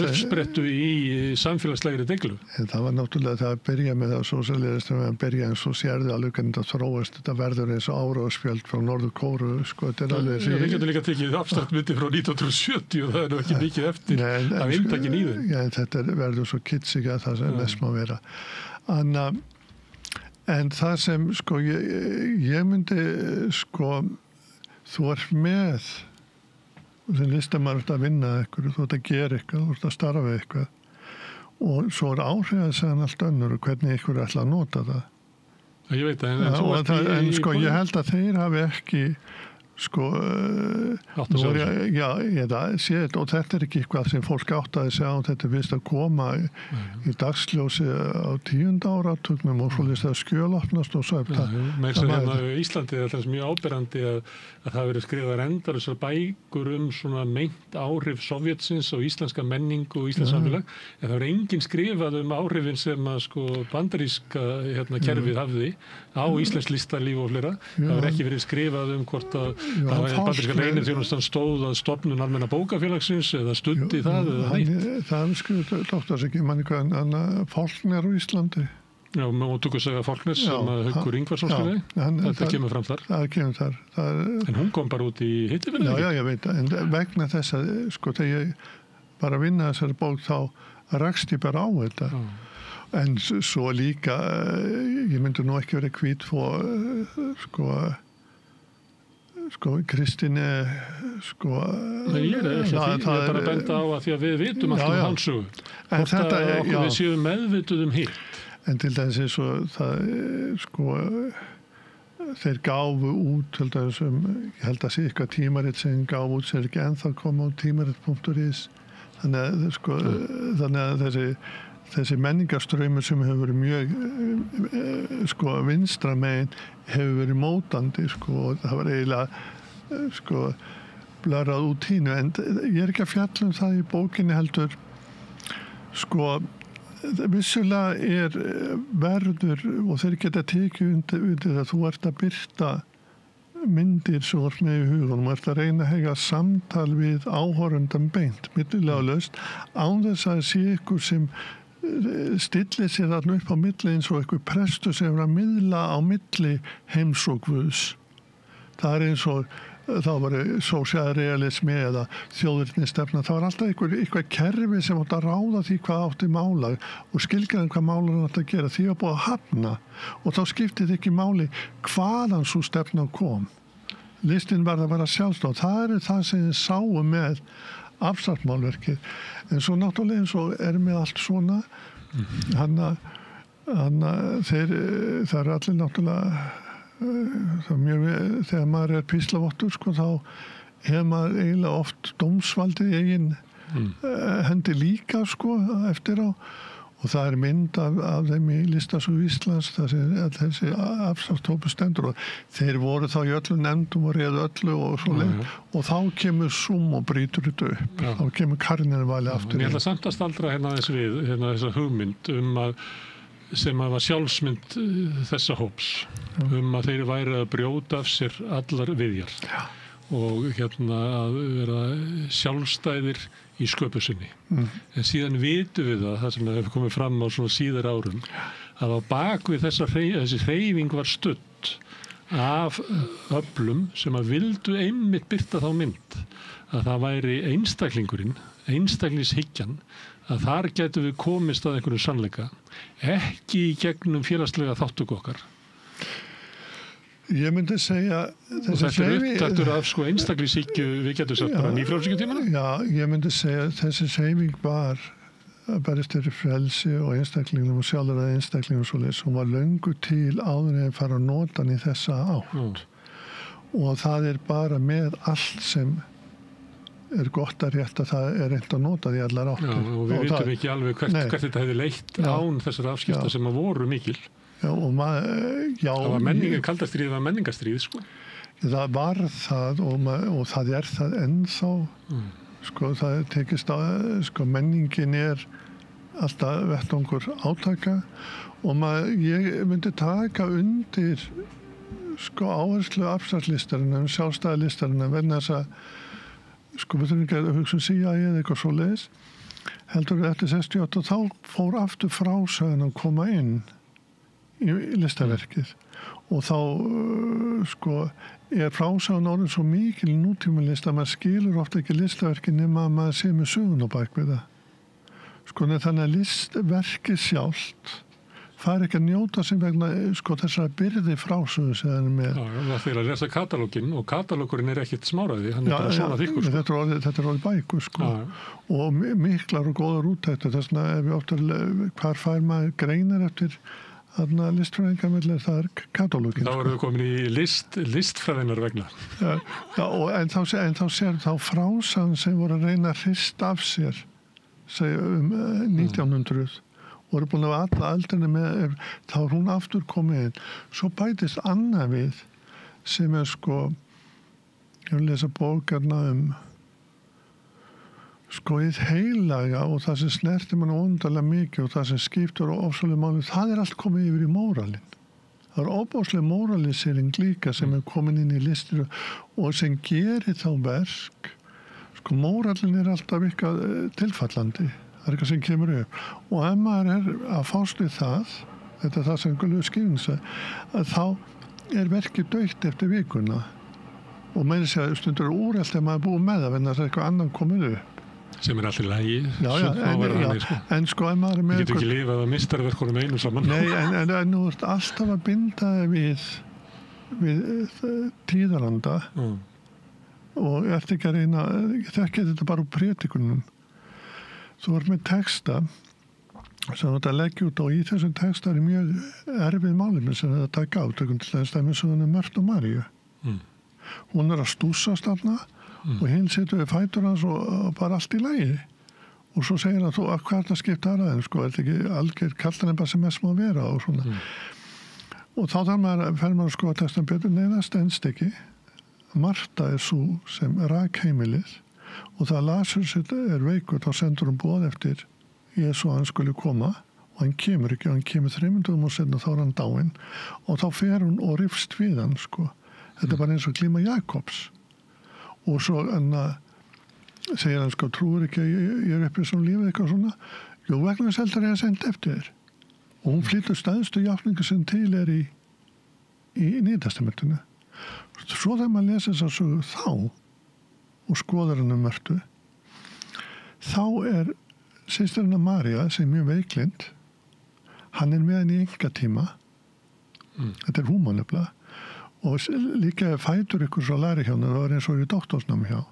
uppsprettu í samfélagslegri deglu. En það var náttúrulega það að byrja með það sósíalrealismin að byrja en svo sérði alveg hvernig það þróast þetta verður eins og áráspjöld frá Norður Kóru þetta er alveg Við getum líka tekið abstrakt myndi frá 1970 og það er nú ekki mikið eftir af inntakin í þeim. Já, þetta verður svo kitsig að það sem mest má vera. En það sem, sko, ég myndi, sko, þú ert með, sem listamaður ert að vinna eitthvað, þú ert að gera eitthvað, þú ert að starfa eitthvað og svo áhrifaðsagan allt önnur og hvernig ykkur ætla að nota það. Ég veit það, en sko, ég held að þeir hafi ekki sko og þetta ekki eitthvað sem fólk áttaði sig á, þetta fyrst að koma í dagsljósi á 10. áratugnum og svo list að skjölopnast og svo Íslandi er alltaf mjög áberandi að það verið skrifað endar þessar bækur svona meint áhrif Sovjetsins og íslenska menningu og íslensk samfélag, en það verið enginn skrifað áhrifin sem að sko bandaríska kerfið hafði á íslensk listalíf og fleira. Það verið ekki verið skrifað hvort að bandaríska leyniþjónustan stóð að stofnun almenna bókafélagsins eða studdi það eða neitt. Það skrifað doktorseki manni hvað Faulkner á Íslandi. Já, og Túkusaga Faulkner sem Haukur Ingvarsson skrifaði. Þetta kemur fram þar. Það kemur þar. En hún kom bara út í hittifili? Já, ég veit það. En vegna þess að, sko, þegar ég bara vinna þessari bók þá rakst ég bara á þetta. En svo líka, ég myndi nú ekki verið hvít sko, Kristíne, sko... Nei, ég er bara að benda á að því að við vitum alltaf hans sögu. Hvort að okkur við séum meðvituð hitt. En til dæmis eins og það, sko, þeir gáfu út, til dæmis ég held að sé eitthvað tímarit sem gáfu út, sem ekki ennþá koma á tímarit.is. Þannig að þessi menningarströymur sem hefur verið mjög, sko, vinstra megin hefur verið mótandi, sko, og það var eiginlega, sko, blærað út hínu. En ég er ekki að fjalla það í bókinni heldur, sko, vissulega verður og þeir geta tekið undir að þú ert að birta myndir svo orð með í hugunum og ert að reyna að hega samtal við áhorfandan beint, millilega laust, án þess að sé ykkur sem stillir sér þarna upp á milli eins og ykkur prestur sem er að miðla á milli heims og guðs. Það er eins og þá var sósíalrealismi eða þjóðernisstefna, það var alltaf eitthvað kerfi sem átti að ráða því hvað átti mála og skilgreina hvað málan átti að gera, því að búið að hafna og þá skiptið ekki máli hvaðan svo stefna kom. Listin var að vera sjálfstáð, það það sem þið sáu með abstraktmálverkið, en svo náttúrulega eins og með allt svona, það allir náttúrulega þegar maður píslavottur, sko, þá hefur maður eiginlega oft dómsvaldið í eigin hendi líka, sko, eftir á og það mynd af þeim í Listasögu Íslands þar sem þessi abstrakthópur stendur og þeir voru þá í öllum nefndum og réðu öllu og svo og þá kemur Zoom og brýtur þetta upp þá kemur Karnirvali aftur. Ég ætla samt að staldra þess við þessa hugmynd sem að var sjálfsmynd þessa hóps að þeir væri að brjóta af sér allar viðjar og að vera sjálfstæðir í sköpusinni. En síðan vitum við það sem hefur komið fram á svona síðar árum að á bakvið þessi hreyfing var studd af öflum sem að vildu einmitt birta þá mynd að það væri einstaklingurinn, einstaklingshyggjan að þar getum við komist að einhverju sannleika, ekki í gegnum félagslega þáttöku okkar. Ég myndi segja... Og þetta upptaktur af einstaklingshyggju, við getum sagt bara nýfrjálshyggjutímana? Já, ég myndi segja þessi hreyfing var að berist fyrir frelsi og einstaklingum og sjálfur að einstaklingum svoleiðis. Hún var löngu til áður en fara að nota hann í þessa átt. Og það bara með allt sem gott að rétt að það reynt að nota því allar áttir. Já, og við vitum ekki alveg hvert þetta hefði leitt án þessar afskipta sem að voru mikil. Já, og það var kaldastríð, það var menningarstríð, sko. Það var það og það það ennþá, sko, það tekist að, sko, menningin alltaf vettvangur átaka og ég myndi taka undir, sko, áherslu abstraktlistarinnar, sjálfstæðalistarinnar, vegna þess að sko, við þurfum ekki að hugsa CIA eða eitthvað svo leiðis, heldur við eftir 68 og þá fór aftur frásögn að koma inn í listaverkið og þá sko frásagan orðin svo mikil nútímalist að maður skilur ofta ekki listaverkið nema að maður sé með sögun á bak við það. Sko þannig að listverkið sjálft fær ekki að njóta sem vegna sko þessara byrði frásögu sem það er með. Já, það fyrir að lesa katalógin og katalógurinn ekkit smáraði, hann bara svona þykkur. Sko. Þetta er orðið bækur sko og miklar og góðar úttæktir þess að ef við oftar hvar fær maður greinar eftir listfræðingar með það er katalógin. Þá erum við komin í listfræðinar vegna. En þá sér þá frásagan sem voru að reyna að hrista af sér 1900 voru búin að alla aldrinni með þá er hún aftur komið inn. Svo bætist annað við sem sko ég vil lesa bókarna sko í heilaga og það sem snerti mann óndalega mikið og það sem skiptur og ofsalega máli, það er allt komið yfir í móralin. Það er óbáslega móralisering líka sem er komin inn í listir og sem gerir þá verk. Sko móralin er alltaf eitthvað tilfallandi. Það er eitthvað sem kemur upp. Og ef maður er að fást við það, þetta er það sem Guðlaugur Skýring sagði, að þá er verkið dautt eftir vikuna. Og meira segja stundur úrelt ef maður er búið með það, en það er eitthvað annan komið upp. Sem er allir lægi. En sko ef maður er með... Við getum ekki lifað að mistarverkunum einu saman. Nei, en nú ert alltaf að binda við tíðaranda og ert ekki að reyna, þekkja þetta bara úr prétikunum. Þú ert með texta sem þú ert að leggja út og í þessum texta er mjög erfið málefni sem þetta taka á. Tökum til þess dæmis sem hún er Mörtu Maríu. Hún er að stússast þarna og hinn setur við fætur hans og bara allt í lagi. Og svo segir hann þú að hvað er það skipt aðraðin, sko, er þetta ekki algjör kallan bara sem mest má vera og svona. Og þá fer maður að skoða textan betur, nei það stendst ekki. Marta er svo sem rak heimilið og það Lasarus er veikur, þá sendur hún boð eftir Jesú að hann skulle koma og hann kemur ekki, hann kemur 3 dögum og senna þá er hann dáinn og þá fer hún og rifst við hann sko. Þetta er bara eins og glíma Jakobs og svo segir hann sko, trúir ekki að ég er uppið sem lífið eitthvað svona, jú vegna þess heldur ég að senda eftir þér og hún flytur stæðstu játningu sem til er í Nýtestamentinu. Svo þegar maður lesa þess að sögu þá og skoðar hann Mörtu, þá er systirina María sem er mjög veiklind, hann er með henni í engatíma, þetta er húman nefnilega, og líka fætur ykkur svo læri hjá hann, það var eins og í doktorsnámi hjá.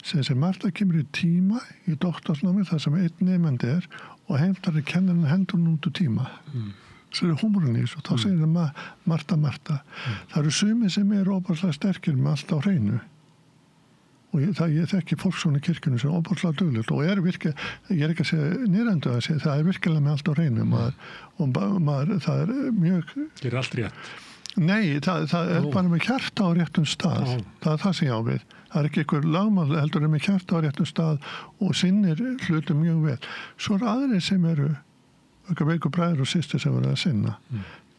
Sem Marta kemur í tíma í doktorsnámi, þar sem einn nefndi er, og heimtar að kenna hann hendur hún út úr tíma. Svo er húmurinn í þessu, þá segir það Marta. Það eru sumir sem er óbærslega sterkir með allt á hreinu. Og ég þekki fólk svona í kirkjunum sem er óbærslega duglega og ég er ekki að segja nýrandu að segja, það er virkilega með allt á hreinu það er mjög... Gerir allt rétt? Nei, það er bara með hjarta á réttum stað. Það er það sem ég á við. Það er ekki einhver lagmál heldur með hjarta á réttum stað og sinnir hlutum mjög vel. Svo er aðrir sem eru veikur bræður og systur sem eru að sinna.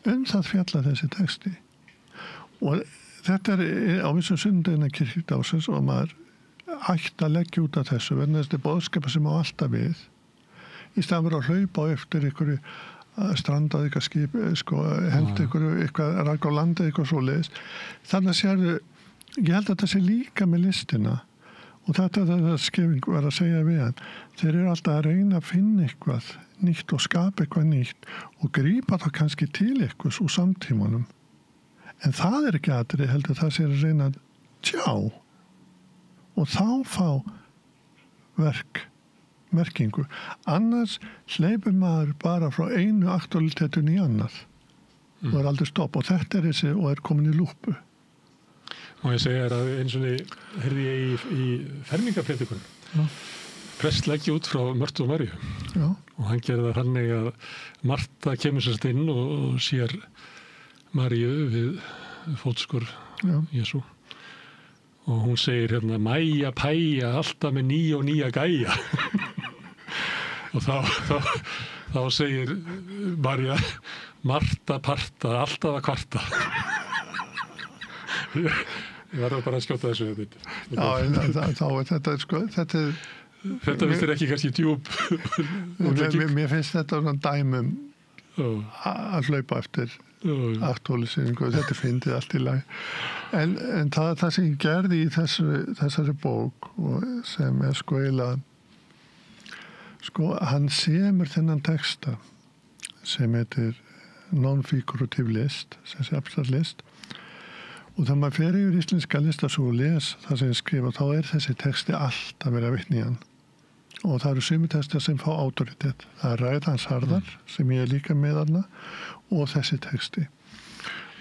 Það fjalla þessi texti. Og þetta er á vissum sundegina kirkjudásins og maður ætti að leggja út af þessu vegna þessi boðskapa sem á alltaf við í staðan verið að hlaupa á eftir einhverju strandað eitthvað skip sko, hendi eitthvað rak á landi eitthvað svoleiðis. Þannig að sérðu, ég held að þetta sé líka með listina og þetta er það Skeving var að segja við hann. Þeir eru alltaf að reyna að finna eitthvað nýtt og skapa eitthvað nýtt og grípa þá kannski til eitthvað úr samtímanum. En það er ekki aðrið heldur það sé að reyna að tjá og þá fá merkingu. Annars hleypur maður bara frá einu aktualitetun í annað og er aldrei stopp og þetta er þessi og er komin í lúpu. Og ég segja að eins og heyrði ég í fermingapredikun. Prest leggja út frá Mörtu og Maríu. Já. Og hann gerði það þannig að Marta kemur sérst inn og sér Maríu við fótskor Jesú. Og hún segir hérna, mæja, pæja, alltaf með nýja gæja. Og þá segir María, Marta, parta, alltaf að kvarta. Ég verður bara að skjóta þessu þetta. Já, þá er þetta, sko, þetta finnst þér ekki kannski djúp. Mér finnst þetta svona dæmum að hlaupa eftir aktualiseringu og þetta fyndið allt í lag. En það sem ég gerði í þessari bók og sem sko eiginlega hann semur þennan texta sem heitir non-figurative list, sem sé abstrakt list. Og þegar maður fer yfir íslenska listasögu og les það sem ég skrifa, þá þessi texti allt að vera vitni í hann. Og það eru sumi textar sem fá autoritet. Það Ræðans harðar, sem ég líka með hana, og þessi texti.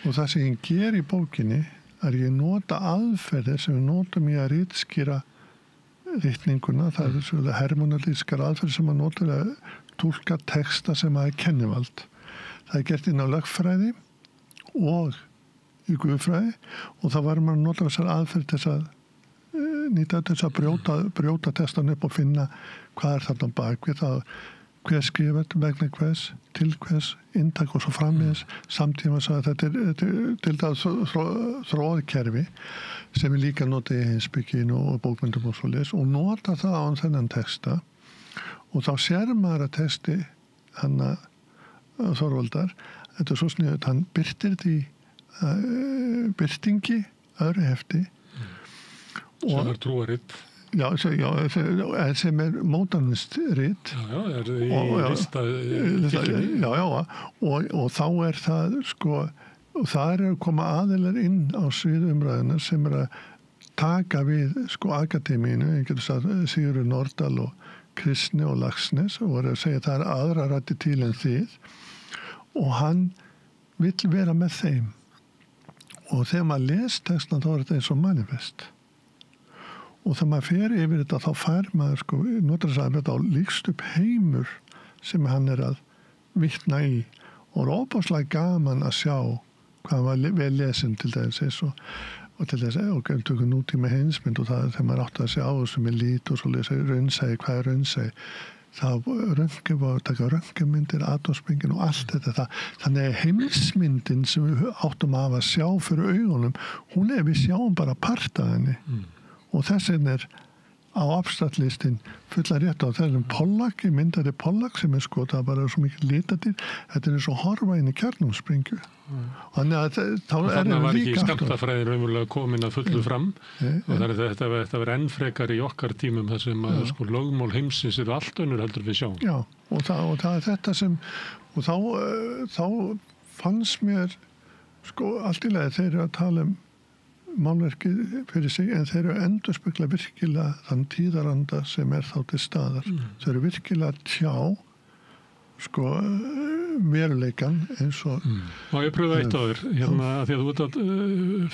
Og það sem ég ger í bókinni ég nota aðferðir sem við notum í að ritskýra ritninguna. Það svona hermonalískar aðferðir sem maður notar að túlka texta sem að kennivald. Það gert inn á lögfræði og í guðfræði og það var maður að nota þessar aðferð til að nýta þess að brjóta textan upp og finna hvað þarna bakvið það hver skrifar vegna hvers, til hvers, inntak og svo framvegis samtíma svo að þetta til það þróðkerfi sem við líka nota í heimspekinu og bókmyndum og svo leys og nota það á þennan texta og þá sér maður að texti hann Þorvaldar, þetta svo sniðut, hann birtir því birtingi öðru hefti sem trúaritt já, sem mótanist ritt í lista og þá það sko og það að koma aðilar inn á sviðumræðunar sem að taka við sko akademíinu, ég getur sagt Sigurður Nordal og Kristni og Laxness og að segja það aðra rætti til en þið og hann vill vera með þeim og þegar maður les textna þá þetta eins og manifest og þegar maður fer yfir þetta þá fær maður sko, notar þess að þetta á líkst upp heimur sem hann að vitna í og óbúslega gaman að sjá hvað hann var vel lesin til þess og til þess og tökum nútíma heimsmynd og það þegar maður átti að sjá sem lít og svo lesa raunsæi, hvað raunsæi það röntgen var að taka röntgenmyndir, atómspringin og allt þetta. Þannig að heimsmyndin sem við áttum að sjá fyrir augunum, hún við sjáum bara part af henni. Og þess vegna á abstraktlistin fulla rétt á þessum Pollack, myndari Pollack sem sko, það bara svo mikið litatir, þetta eins og horfa inn í kjarnumspringu. Þannig að þannig var ekki skammtafræði raunverulega komin að fullu fram og þannig að þetta var enn frekar í okkar tímum þar sem að sko lögmál heimsins allt önnur heldur við sjáum. Já, og það þetta sem og þá fannst mér sko allt í lagi þeir að tala málverkið fyrir sig en þeir endurspegla virkilega þann tíðaranda sem þá til staðar. Þeir virkilega tjá sko veruleikan eins og og ég pröfa eitt á þér hérna að því að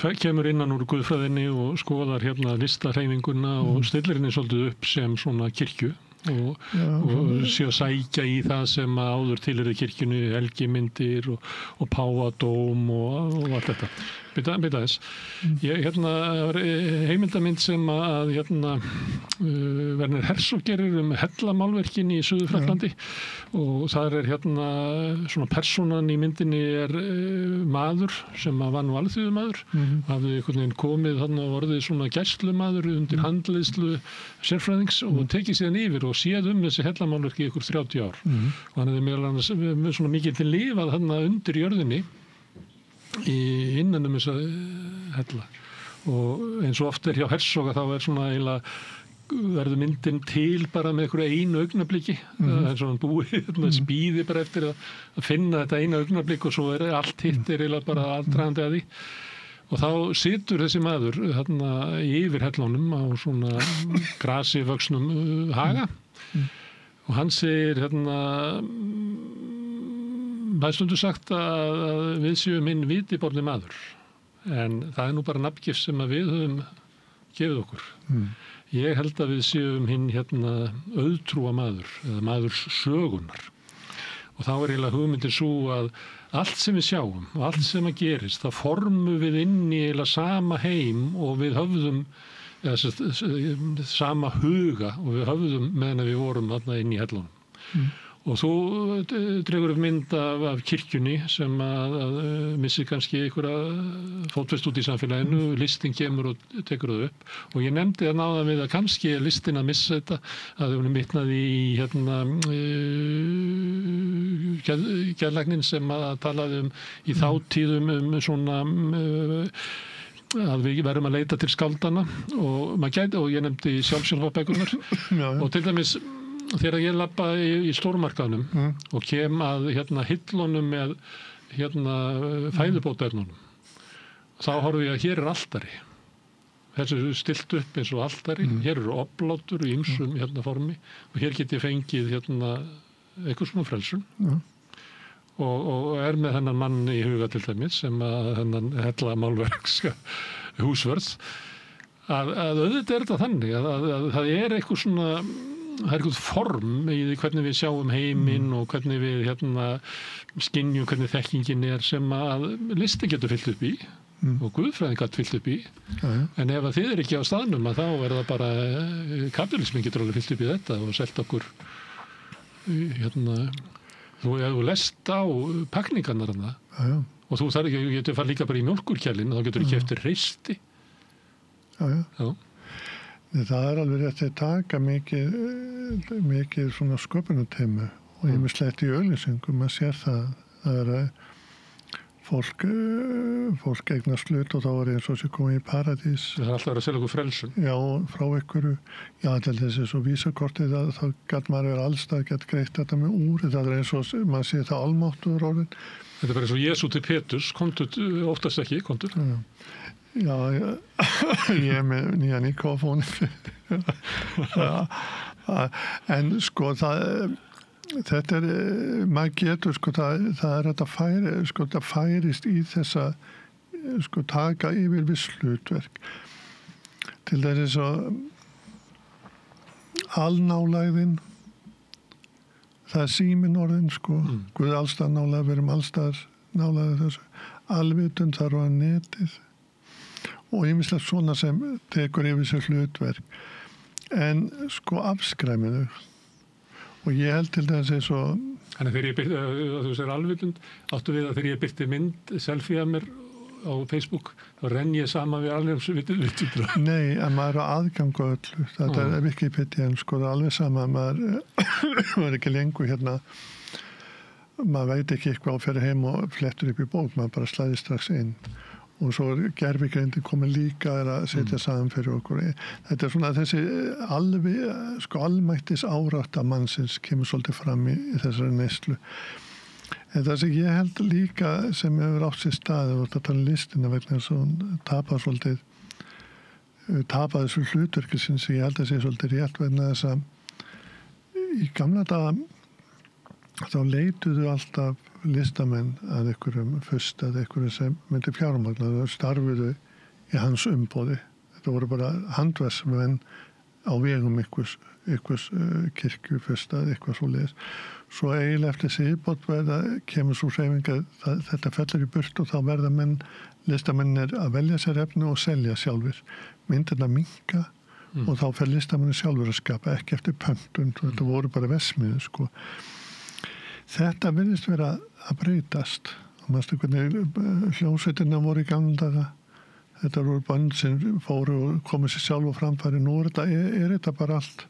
þú kemur innan úr guðfræðinni og skoðar hérna listahreyfinguna og stillir henni svolítið upp sem svona kirkju og sé að sækja í það sem áður tilheyrir kirkjunni, helgimyndir og páfadóm og allt þetta. Bíddu aðeins. Hérna var heimildamynd sem að Werner Herzog gerir hellamálverkin í Suður-Frakklandi og þar hérna svona persónan í myndinni maður sem var nú alþýðumaður hafði einhvern veginn komið þarna og orðið svona gæslumaður undir handleiðslu sérfræðings og tekið síðan yfir og séð þessi hellamálverki í ykkur 30 ár og hann hefði meðal annars svona mikið til lifað þarna undir jörðinni innan þessa hella og eins og oft hjá Herzog þá svona eiginlega verður myndin til bara með einhverju einu augnabliki það svona búið, spýði bara eftir að finna þetta einu augnablik og svo allt hitt eiginlega bara aðdragandi að því og þá situr þessi maður þarna yfir hellunum á svona grasi vöxnum haga og hann segir það stundu sagt að við séum hinn vitiborni maður en það nú bara nafngif sem að við höfum gefið okkur. Ég held að við séum hinn auðtrúa maður eða maður sögunar og þá eiginlega hugmyndin svo að allt sem við sjáum og allt sem að gerist það formum við inn í eiginlega sama heim og við höfðum sama huga og við höfðum meðan við vorum þarna inn í hellunum Og þú dregur upp mynd af kirkjunni sem að missi kannski einhverja fótfestu út í samfélaginu, listin kemur og tekur það upp. Og ég nefndi að náða við að kannski er listin að missa þetta, að hún mitnaði í geðlæknin sem að talaði í þátíðum svona að við verðum að leita til skáldana og ég nefndi sjálfsjálfarbækurnar og til dæmis þegar ég labba í stórmarkaðnum og kem að hillunum með fæðubótaefnunum þá horfi ég að hér altari. Þessu stilt upp eins og altari, hér eru oblátur í ýmsum formi og hér get ég fengið eitthvað svona frelsun og með þennan mann í huga til dæmis sem að þennan hella málverks húsvörð að auðvitað þetta þannig að það eitthvað svona það eitthvað form í því hvernig við sjáum heiminn og hvernig við skynjum hvernig þekkingin sem að listi getur fyllt upp í og guðfræðin gat fyllt upp í en ef að þið ekki á staðnum að þá það bara kapitalismin getur alveg fyllt upp í þetta og selt okkur þú lest á pakningarnar og þú getur fara líka bara í mjólkurkjælinn og þá getur þú keypt reisti. Já. Það alveg rétt að taka mikið svona sköpunartemu og ýmislegt í auglýsingum að sér það fólk eignast hlut og þá eins og sem komið í paradís. Það alltaf að selja okkur frelsun. Já, frá einhverju. Já, til þessi svo vísakortið þá gat maður allstað gett greitt þetta með úr. Það eins og maður sé það almáttur orðin. Þetta bara eins og Jesú til Péturs, komdu oftast ekki, komdu. Já, ég með nýja mikrofóni. En sko þetta maður getur það færist í þessa taka yfir viss hlutverk. Til þess að alnálægðin það síminn orðin Guð allstað nálægð, við erum allstað nálægð þessu. Alvitund þar á netið og ýmislegt svona sem tekur yfir sér hlutverk. En afskræminu. Og ég held til þess eins og... Þannig þegar ég byrti, þú segir alvitund, áttu við að þegar ég byrti mynd, selfie af mér á Facebook, þá renn ég saman við alveg Nei, en maður er aðgangu öllu. Þetta er Wikipedia, alveg sama, maður er ekki lengur maður veit ekki eitthvað og fer heim og flettur upp í bók, maður bara slæðir strax inn. Og svo gervigreindin komið líka að setja saman fyrir okkur. Þetta er svona þessi almættis árátta mannsins kemur svolítið fram í þessari neyslu. En það sem ég held líka sem hefur átt sér staði og þetta listina vegna þess að hún tapar þessu hlutverki sem ég held að sé svolítið rétt vegna þess að í gamla daga þá leituðu alltaf listamenn að einhverjum fyrst að einhverjum sem myndi fjármagna og starfuðu í hans umboði. Þetta voru bara handverksmenn á vegum einhvers kirkju fyrst að eitthvað svo leiðis. Svo eiginlega eftir siðbót kemur svo hreyfing að þetta fellur í burt og þá verða listamennir að velja sér efni og selja sjálfur. Myndirna minnka og þá fer listamennir sjálfur að skapa ekki eftir pöntun. Þetta voru bara vesmiðu Þetta virðist vera að breytast. Mástu hvernig hljómsveitirna voru í gamla daga. Þetta voru bönd sem fóru og komið sér sjálf á framfæri. Nú er þetta bara allt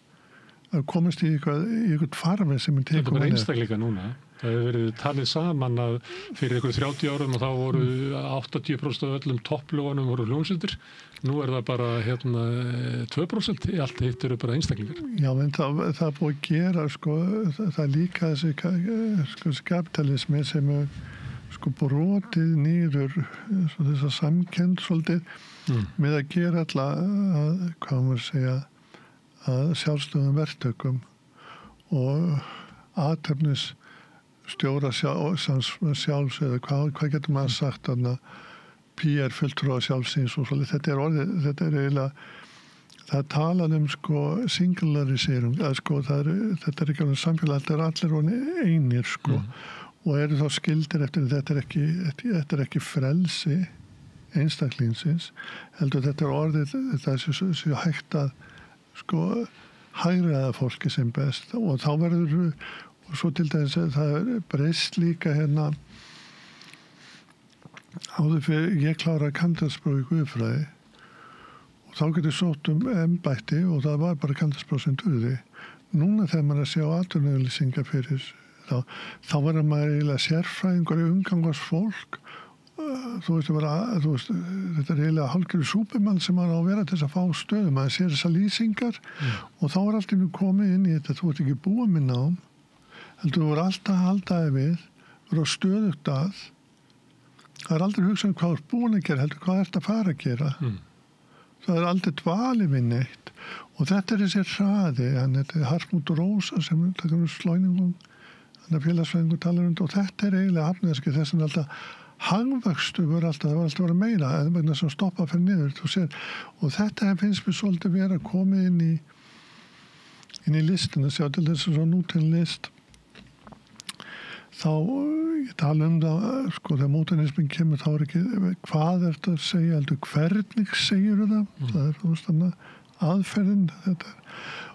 að komast í eitthvað farfi sem tekur. Þetta er bara einstakleika núna. Það hefur verið talið saman að fyrir einhverju 30 árum og þá voru 80% af öllum topplögunum voru hljómsveitir. Nú er það bara 2%, allt hitt eru bara einstaklingar. Já, en það er búið að gera, það er líka þessi kapitalismi sem er brotið niður þess að samkennd svolítið með að gera alla hvað maður segja, að sjálfstöðum verktökum og athafnis stjóra sjálfs eða hvað getur maður sagt PR fulltrúa sjálfsins og svolítið. Þetta er eiginlega það talað singularisering þetta er ekki alveg samfélag, þetta er allir einir og eru þá skildir eftir þetta er ekki frelsi einstaklingsins heldur þetta er orðið þetta sé hægt að hagræða fólki sem best og þá verður og svo til dæmis það breyst líka hérna áður fyrir ég kláraði kandídatspróf í guðfræði og þá getur sótt embætti og það var bara kandídatspróf sem duði. Núna þegar maður að sjá atvinnuauglýsingar fyrir þá verður maður eiginlega sérfræðingur í umgangast fólk. Þú veist, þetta eiginlega hálfgerður súpermann sem maður á að vera til þess að fá stöðu. Maður sér þessar lýsingar og þá allt innu komið inn í þetta. Þú ert ekki búið með nám, heldur þú voru alltaf að halda þig við, voru á stöðugt að. Það aldrei hugsað hvað þú ert búin að gera, heldur hvað ert að fara að gera. Það aldrei dvali við neitt. Og þetta þessi hraði, þetta Hartmut Rósa sem takkar slóningum, félagsfræðingur talar og þetta eiginlega hafniðarski þess að alltaf hagvöxtu það var alltaf að vera meira en vegna sem stoppa fyrir niður þú sér. Og þetta finnst mér svolítið vera að koma inn í listina, sjá til þess að svo nútíðin list þá ég tala það sko þegar módernismin kemur þá ekki hvað þetta að segja heldur hvernig segir það þú veist þannig aðferðin þetta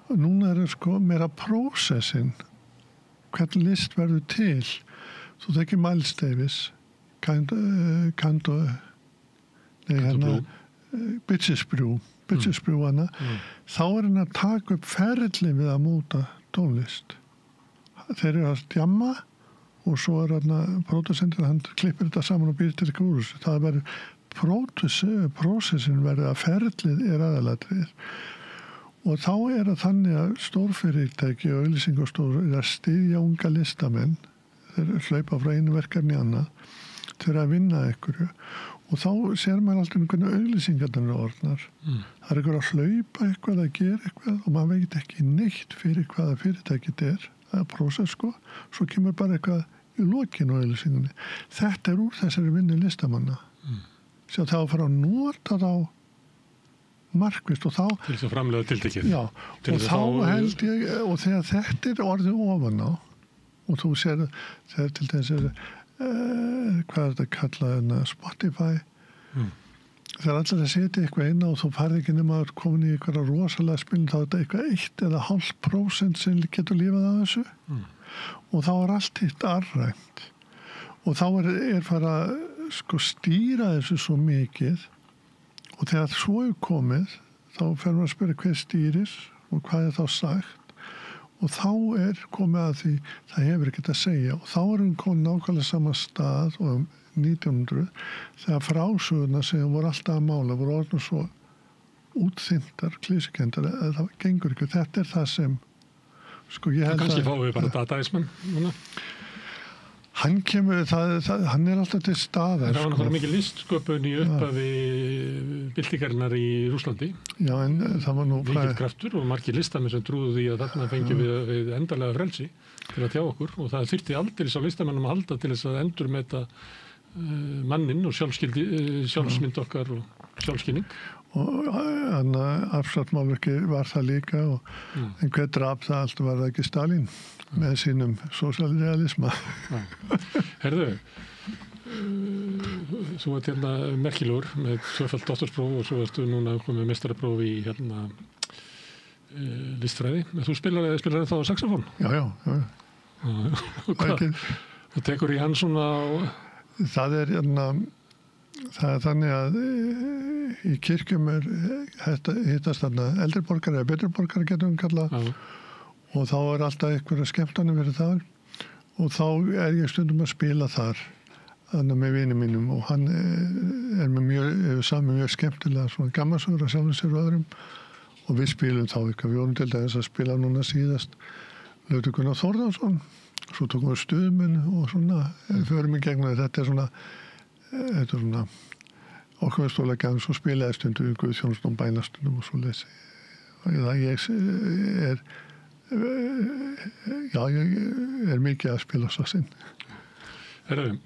og núna það sko meira prósessin hvern list verður til þú þekki Miles Davis Bitches Brew hana þá hann að taka upp ferli við að móta tónlist þeir eru að djamma og svo hann pródusentur hann klippir þetta saman og býr til eitthvað úr þessu það verður prósessin verður að ferlið aðalatrið og þá það þannig að stórfyrirtæki og auglýsingastór að styðja unga listamenn þeir hlaupa frá einu verkefni annað til að vinna einhverju og þá sér maður alltaf hvernig auglýsingarnar eru orðnar. Það einhver að hlaupa eitthvað að gera eitthvað og maður veit ekki neitt fyrir hvaða fyrirtækið það prósess sko, svo kemur bara eitthvað í lokinu á auglýsingunni. Þetta úr þessari vinnu listamanna. Sjá þá að fara að nota þá markvist og þá til þess að framlega tiltekið. Já, og þá held ég og þegar þetta orðið ofan á og þú sér þegar til þess hvað þetta kallað Spotify þegar allir að setja eitthvað inn og þú farið ekki nema að komin í eitthvað rosalega spilin þá þetta eitthvað 1,5% sem getur lifað af þessu og þá allt hitt arrænt og þá fara sko stýra þessu svo mikið og þegar svo komið þá fer maður að spyrja hver stýrir og hvað þá sagt og þá komið að því það hefur ekkert að segja og þá komið nákvæmlega sama stað og 1900 þegar frásögurnar sem voru alltaf að mála voru orðnum svo útþynntar, klísukendar það gengur ekki, þetta það sem sko ég held að kannski fáum við bara dataismann núna hann kemur, hann alltaf til staðar það var náttúrulega mikið listsköpun í upphafi byltingarinnar í Rússlandi já en það var nú mikill kraftur og margir listamenn sem trúðu því að þarna fengjum við endanlega frelsi til að tjá okkur og það þyrfti aldeilis á listamennum að halda til þess að endurmeta mannin og sjálfsmynd okkar og sjálfskynning og abstrakt málverki var það líka og en hver draf það allt var það ekki Stalin með sínum sósíalrealisma Herðu þú ert hérna merkilegur með tvöfalt doktorspróf og svo ertu núna komið meistarapróf í hérna listfræði þú spilar þá saxofón? Já og tekur í hann svona það hérna það þannig að í kirkjum hittast þarna eldri borgari eða betri borgari getum við kallað og þá alltaf einhverja skemmtanir fyrir það og þá ég stundum að spila þar þannig með vinum mínum og hann með mjög skemmtilega svona gammalsögur að sjálfum sér og öðrum og við spilum þá eitthvað, við vorum til dæmis að spila núna síðast Lautur Gunnar Þórðarsson svo tókum við stuðmenn og svona förum í gegnum þetta svona okkur gang svo spilaði stundum við Guðþjónustum og bænastundum og svo lesi ég mikið að spila svo sinn Herðu,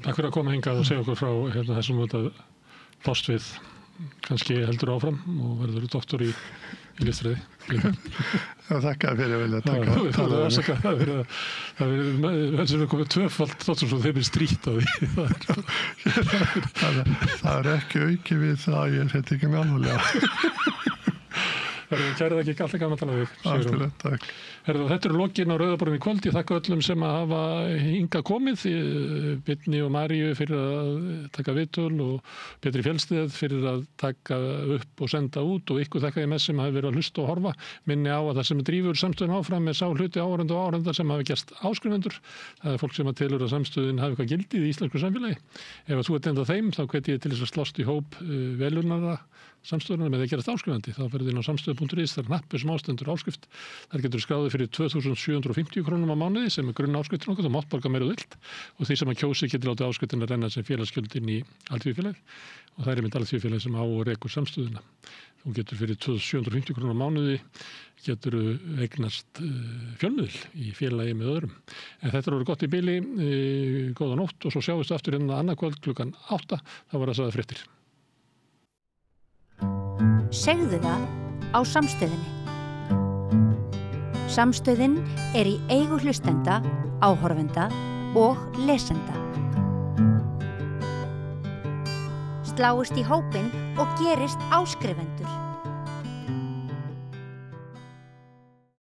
takk fyrir að koma hingað og segja okkur frá hérna, þessum að fást við kannski heldur áfram og verður doktor í listfræði Þakka fyrir vel það er komið tvöfalt þáttur svo þeim strýtt á því það ekki auki við það ég þetta ekki með alveg Kæra það ekki alltaf gaman að tala við. Afturlega, takk. Þetta eru lokin á Rauðaborðinu í kvöld. Ég þakka öllum sem að hafa hingað komið, Birni og Maríu fyrir að taka viðtöl og Pétri Fjellsteð fyrir að taka upp og senda út og ykkur þakka ég með sem hafi verið að hlusta og horfa. Minni á að það sem drífur samstöðin áfram með sá hluti áhorfenda og áhorfenda sem hafi gerst áskrifendur. Það er fólk sem að telur að samstöðin hafi eitthvað gildi í íslensku samfélagi. Ef að þú ert enda þeim, þá hvet ég til þess að slást í hóp velunara samstöðunar með að gerast áskrifandi. Þá ferðu inn á samstöðu.is, það er hnappur sem ástendur áskrift. Þar getur skráðið fyrir 2.750 krónum á mánuði sem er grunn áskriftin okkur, þú mátt borga meira vilt og því sem að kjósi getur látið áskriftin að renna sem félagsgjöld inn í Alþýðufélagið og það er einmitt Alþýðufélagið sem á og rekur samstöðuna. Þú getur fyrir 2.750 krónum á mánuði getur eignast fjölmiðl í félagi með öðrum. En þetta voru gott í bili, góða nótt og svo sjáumst aftur hérna annað kvöld klukkan 8, þá var það sagði fréttir. Segðu það á Samstöðinni. Samstöðin er í eigu hlustenda, áhorfenda og lesenda. Sláist í hópinn og gerist áskrifendur.